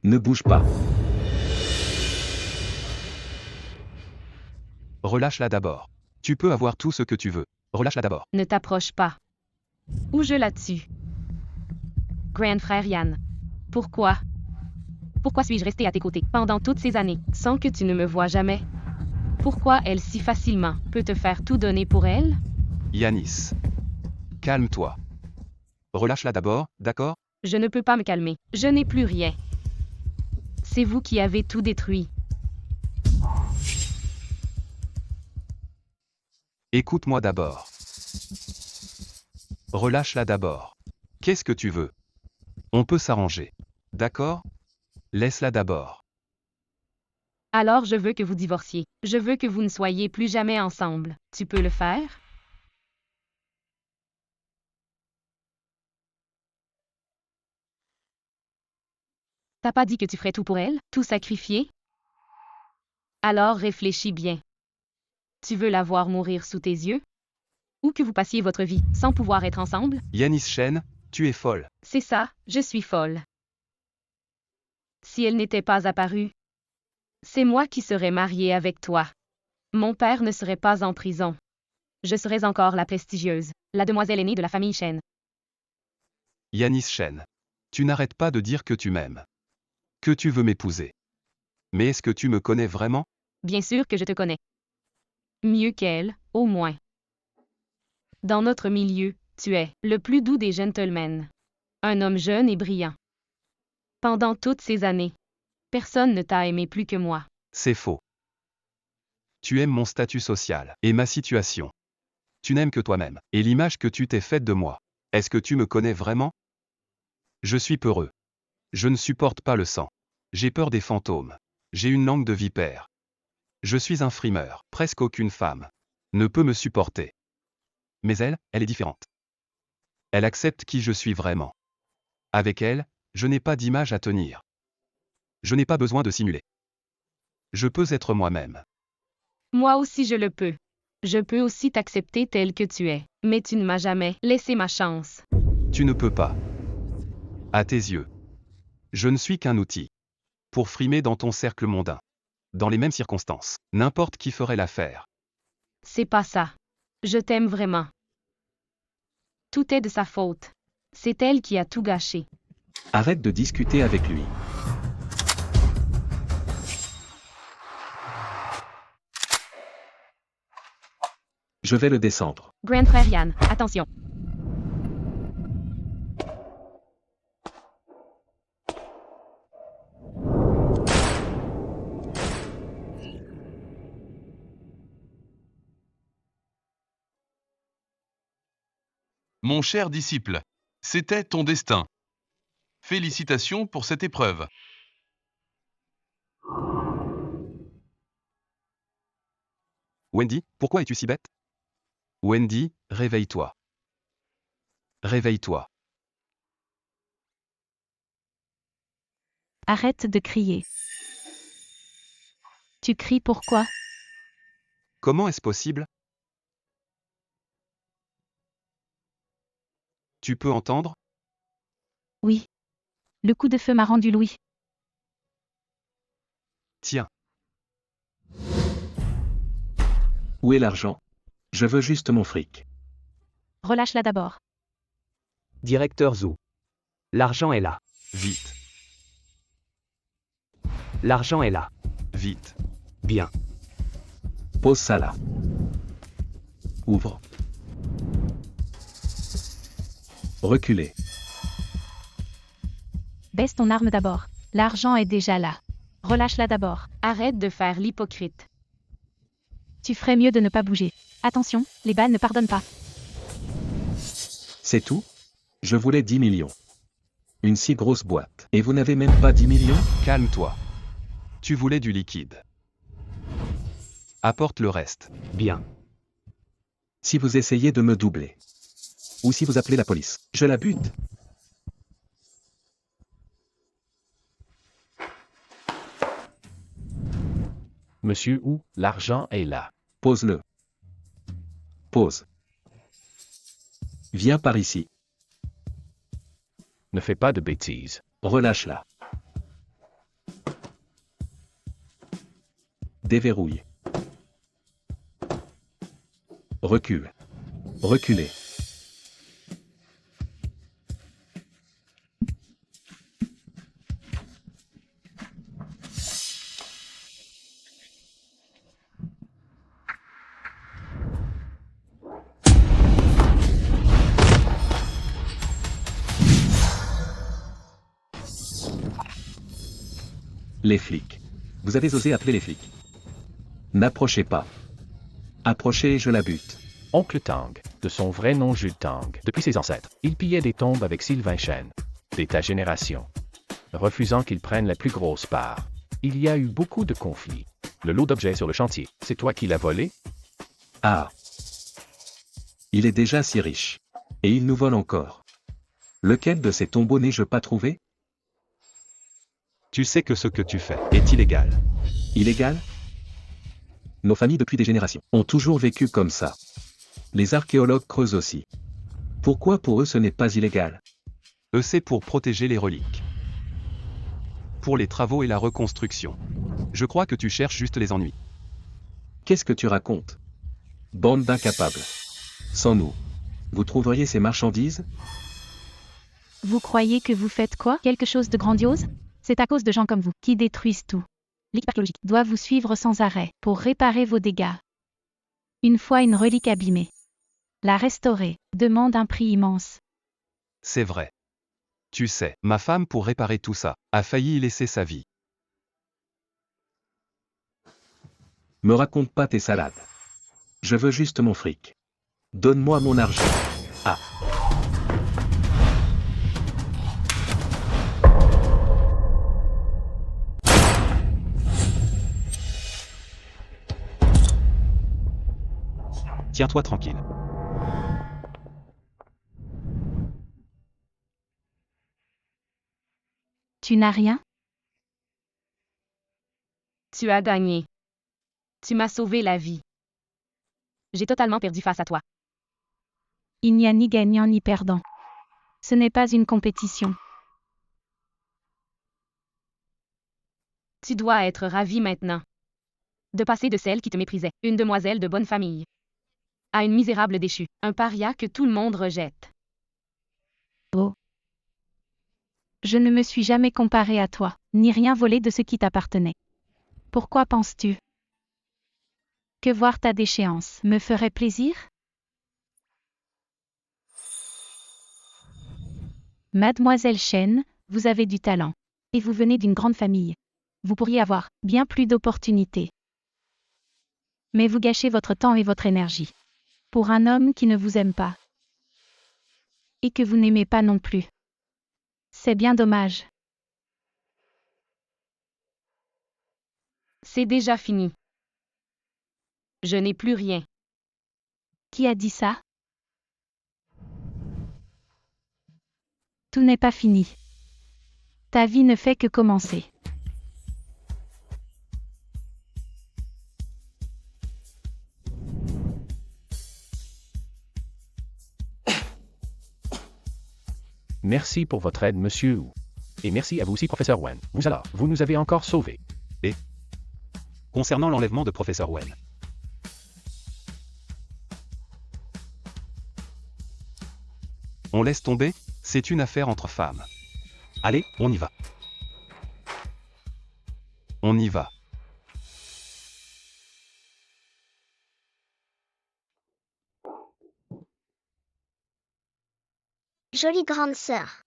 Ne bouge pas. Relâche-la d'abord. Tu peux avoir tout ce que tu veux. Relâche-la d'abord. Ne t'approche pas. Ou je la tue. Grand Frère Yan. Pourquoi? Pourquoi suis-je resté à tes côtés pendant toutes ces années, sans que tu ne me vois jamais? Pourquoi elle si facilement peut te faire tout donner pour elle? Yanis. Calme-toi. Relâche-la d'abord, d'accord? Je ne peux pas me calmer. Je n'ai plus rien. C'est vous qui avez tout détruit. Écoute-moi d'abord. Relâche-la d'abord. Qu'est-ce que tu veux? On peut s'arranger. D'accord? Laisse-la d'abord. Alors je veux que vous divorciez. Je veux que vous ne soyez plus jamais ensemble. Tu peux le faire? T'as pas dit que tu ferais tout pour elle? Tout sacrifier? Alors réfléchis bien. Tu veux la voir mourir sous tes yeux? Ou que vous passiez votre vie sans pouvoir être ensemble? Yanis Chen, tu es folle. C'est ça, je suis folle. Si elle n'était pas apparue, c'est moi qui serais mariée avec toi. Mon père ne serait pas en prison. Je serais encore la prestigieuse, la demoiselle aînée de la famille Chen. Yanis Chen. Tu n'arrêtes pas de dire que tu m'aimes. Que tu veux m'épouser. Mais est-ce que tu me connais vraiment? Bien sûr que je te connais. Mieux qu'elle, au moins. Dans notre milieu, tu es le plus doux des gentlemen. Un homme jeune et brillant. Pendant toutes ces années, personne ne t'a aimé plus que moi. C'est faux. Tu aimes mon statut social et ma situation. Tu n'aimes que toi-même, et l'image que tu t'es faite de moi. Est-ce que tu me connais vraiment? Je suis peureux. Je ne supporte pas le sang. J'ai peur des fantômes. J'ai une langue de vipère. Je suis un frimeur. Presque aucune femme ne peut me supporter. Mais elle est différente. Elle accepte qui je suis vraiment. Avec elle, je n'ai pas d'image à tenir. Je n'ai pas besoin de simuler. Je peux être moi-même. Moi aussi je le peux. Je peux aussi t'accepter tel que tu es, mais tu ne m'as jamais laissé ma chance. Tu ne peux pas. À tes yeux. Je ne suis qu'un outil. Pour frimer dans ton cercle mondain. Dans les mêmes circonstances. N'importe qui ferait l'affaire. C'est pas ça. Je t'aime vraiment. Tout est de sa faute. C'est elle qui a tout gâché. Arrête de discuter avec lui. Je vais le descendre. Grand frère Yann, attention. Mon cher disciple, c'était ton destin. Félicitations pour cette épreuve. Wendy, pourquoi es-tu si bête? Wendy, réveille-toi. Réveille-toi. Arrête de crier. Tu cries pourquoi? Comment est-ce possible? Tu peux entendre? Oui. Le coup de feu m'a rendu l'ouïe. Tiens. Où est l'argent? Je veux juste mon fric. Relâche-la d'abord. Directeur Zou. L'argent est là. Vite. L'argent est là. Vite. Bien. Pose ça là. Ouvre. Reculez. Baisse ton arme d'abord. L'argent est déjà là. Relâche-la d'abord. Arrête de faire l'hypocrite. Tu ferais mieux de ne pas bouger. Attention, les balles ne pardonnent pas. C'est tout? Je voulais 10 millions. Une si grosse boîte. Et vous n'avez même pas 10 millions? Calme-toi. Tu voulais du liquide. Apporte le reste. Bien. Si vous essayez de me doubler. Ou si vous appelez la police, je la bute. Monsieur Wu, l'argent est là. Pose-le. Pose. Viens par ici. Ne fais pas de bêtises. Relâche-la. Déverrouille. Recule. Reculez. Les flics. Vous avez osé appeler les flics. N'approchez pas. Approchez et je la bute. Oncle Tang, de son vrai nom Jules Tang, depuis ses ancêtres, il pillait des tombes avec Sylvain Chen, de ta génération, refusant qu'il prenne la plus grosse part. Il y a eu beaucoup de conflits. Le lot d'objets sur le chantier, c'est toi qui l'as volé? Ah. Il est déjà si riche. Et il nous vole encore. Lequel de ces tombeaux n'ai-je pas trouvé? Tu sais que ce que tu fais est illégal. Illégal? Nos familles depuis des générations ont toujours vécu comme ça. Les archéologues creusent aussi. Pourquoi pour eux ce n'est pas illégal? C'est pour protéger les reliques. Pour les travaux et la reconstruction. Je crois que tu cherches juste les ennuis. Qu'est-ce que tu racontes? Bande d'incapables. Sans nous, vous trouveriez ces marchandises? Vous croyez que vous faites quoi? Quelque chose de grandiose? C'est à cause de gens comme vous, qui détruisent tout. L'équipe archéologique doit vous suivre sans arrêt, pour réparer vos dégâts. Une fois une relique abîmée, la restaurer demande un prix immense. C'est vrai. Tu sais, ma femme pour réparer tout ça, a failli y laisser sa vie. Me raconte pas tes salades. Je veux juste mon fric. Donne-moi mon argent. Ah. Tiens-toi tranquille. Tu n'as rien? Tu as gagné. Tu m'as sauvé la vie. J'ai totalement perdu face à toi. Il n'y a ni gagnant ni perdant. Ce n'est pas une compétition. Tu dois être ravie maintenant. De passer de celle qui te méprisait, une demoiselle de bonne famille, à une misérable déchue, un paria que tout le monde rejette. Oh. Je ne me suis jamais comparée à toi, ni rien volé de ce qui t'appartenait. Pourquoi penses-tu que voir ta déchéance me ferait plaisir? Mademoiselle Chen, vous avez du talent. Et vous venez d'une grande famille. Vous pourriez avoir bien plus d'opportunités. Mais vous gâchez votre temps et votre énergie. Pour un homme qui ne vous aime pas. Et que vous n'aimez pas non plus. C'est bien dommage. C'est déjà fini. Je n'ai plus rien. Qui a dit ça? Tout n'est pas fini. Ta vie ne fait que commencer. Merci pour votre aide, monsieur Wu. Et merci à vous aussi, professeur Wen. Vous nous avez encore sauvés. Et concernant l'enlèvement de professeur Wen. On laisse tomber, c'est une affaire entre femmes. Allez, on y va. On y va. Jolie grande sœur.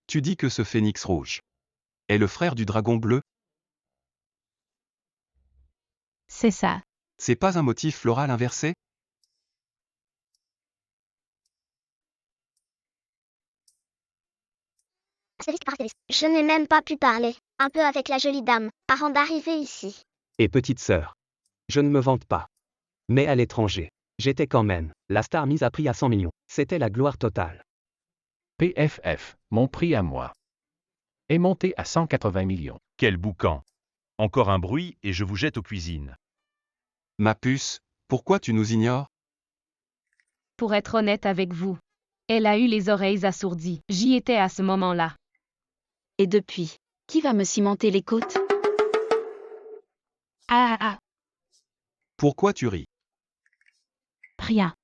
Tu dis que ce phénix rouge est le frère du dragon bleu? C'est ça. C'est pas un motif floral inversé? Je n'ai même pas pu parler, un peu avec la jolie dame, avant d'arriver ici. Et petite sœur. Je ne me vante pas. Mais à l'étranger, j'étais quand même la star mise à prix à 100 millions. C'était la gloire totale. PFF, mon prix à moi, est monté à 180 millions. Quel boucan. Encore un bruit et je vous jette aux cuisines. Ma puce, pourquoi tu nous ignores? Pour être honnête avec vous, elle a eu les oreilles assourdies. J'y étais à ce moment-là. Et depuis, qui va me cimenter les côtes? Ah. Pourquoi tu ris? Rien.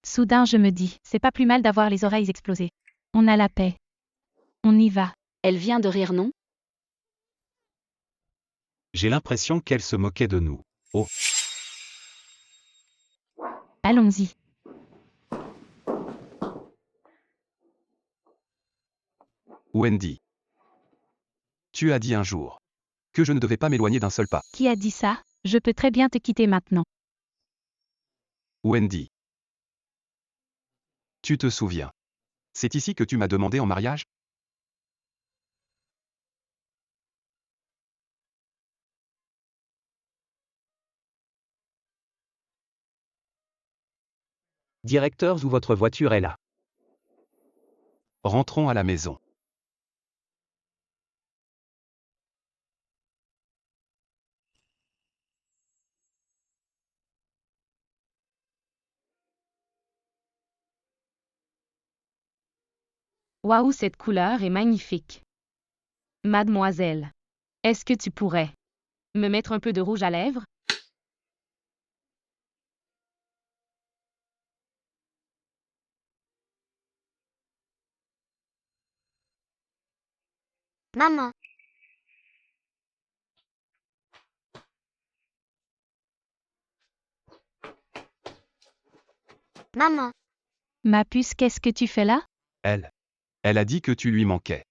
Soudain je me dis, c'est pas plus mal d'avoir les oreilles explosées. On a la paix. On y va. Elle vient de rire, non? J'ai l'impression qu'elle se moquait de nous. Oh. Allons-y. Wendy. Tu as dit un jour que je ne devais pas m'éloigner d'un seul pas. Qui a dit ça? Je peux très bien te quitter maintenant. Wendy. Tu te souviens? C'est ici que tu m'as demandé en mariage? Directeur, où votre voiture est là. Rentrons à la maison. Waouh, cette couleur est magnifique. Mademoiselle, est-ce que tu pourrais me mettre un peu de rouge à lèvres? Maman. Maman. Ma puce, qu'est-ce que tu fais là? Elle a dit que tu lui manquais.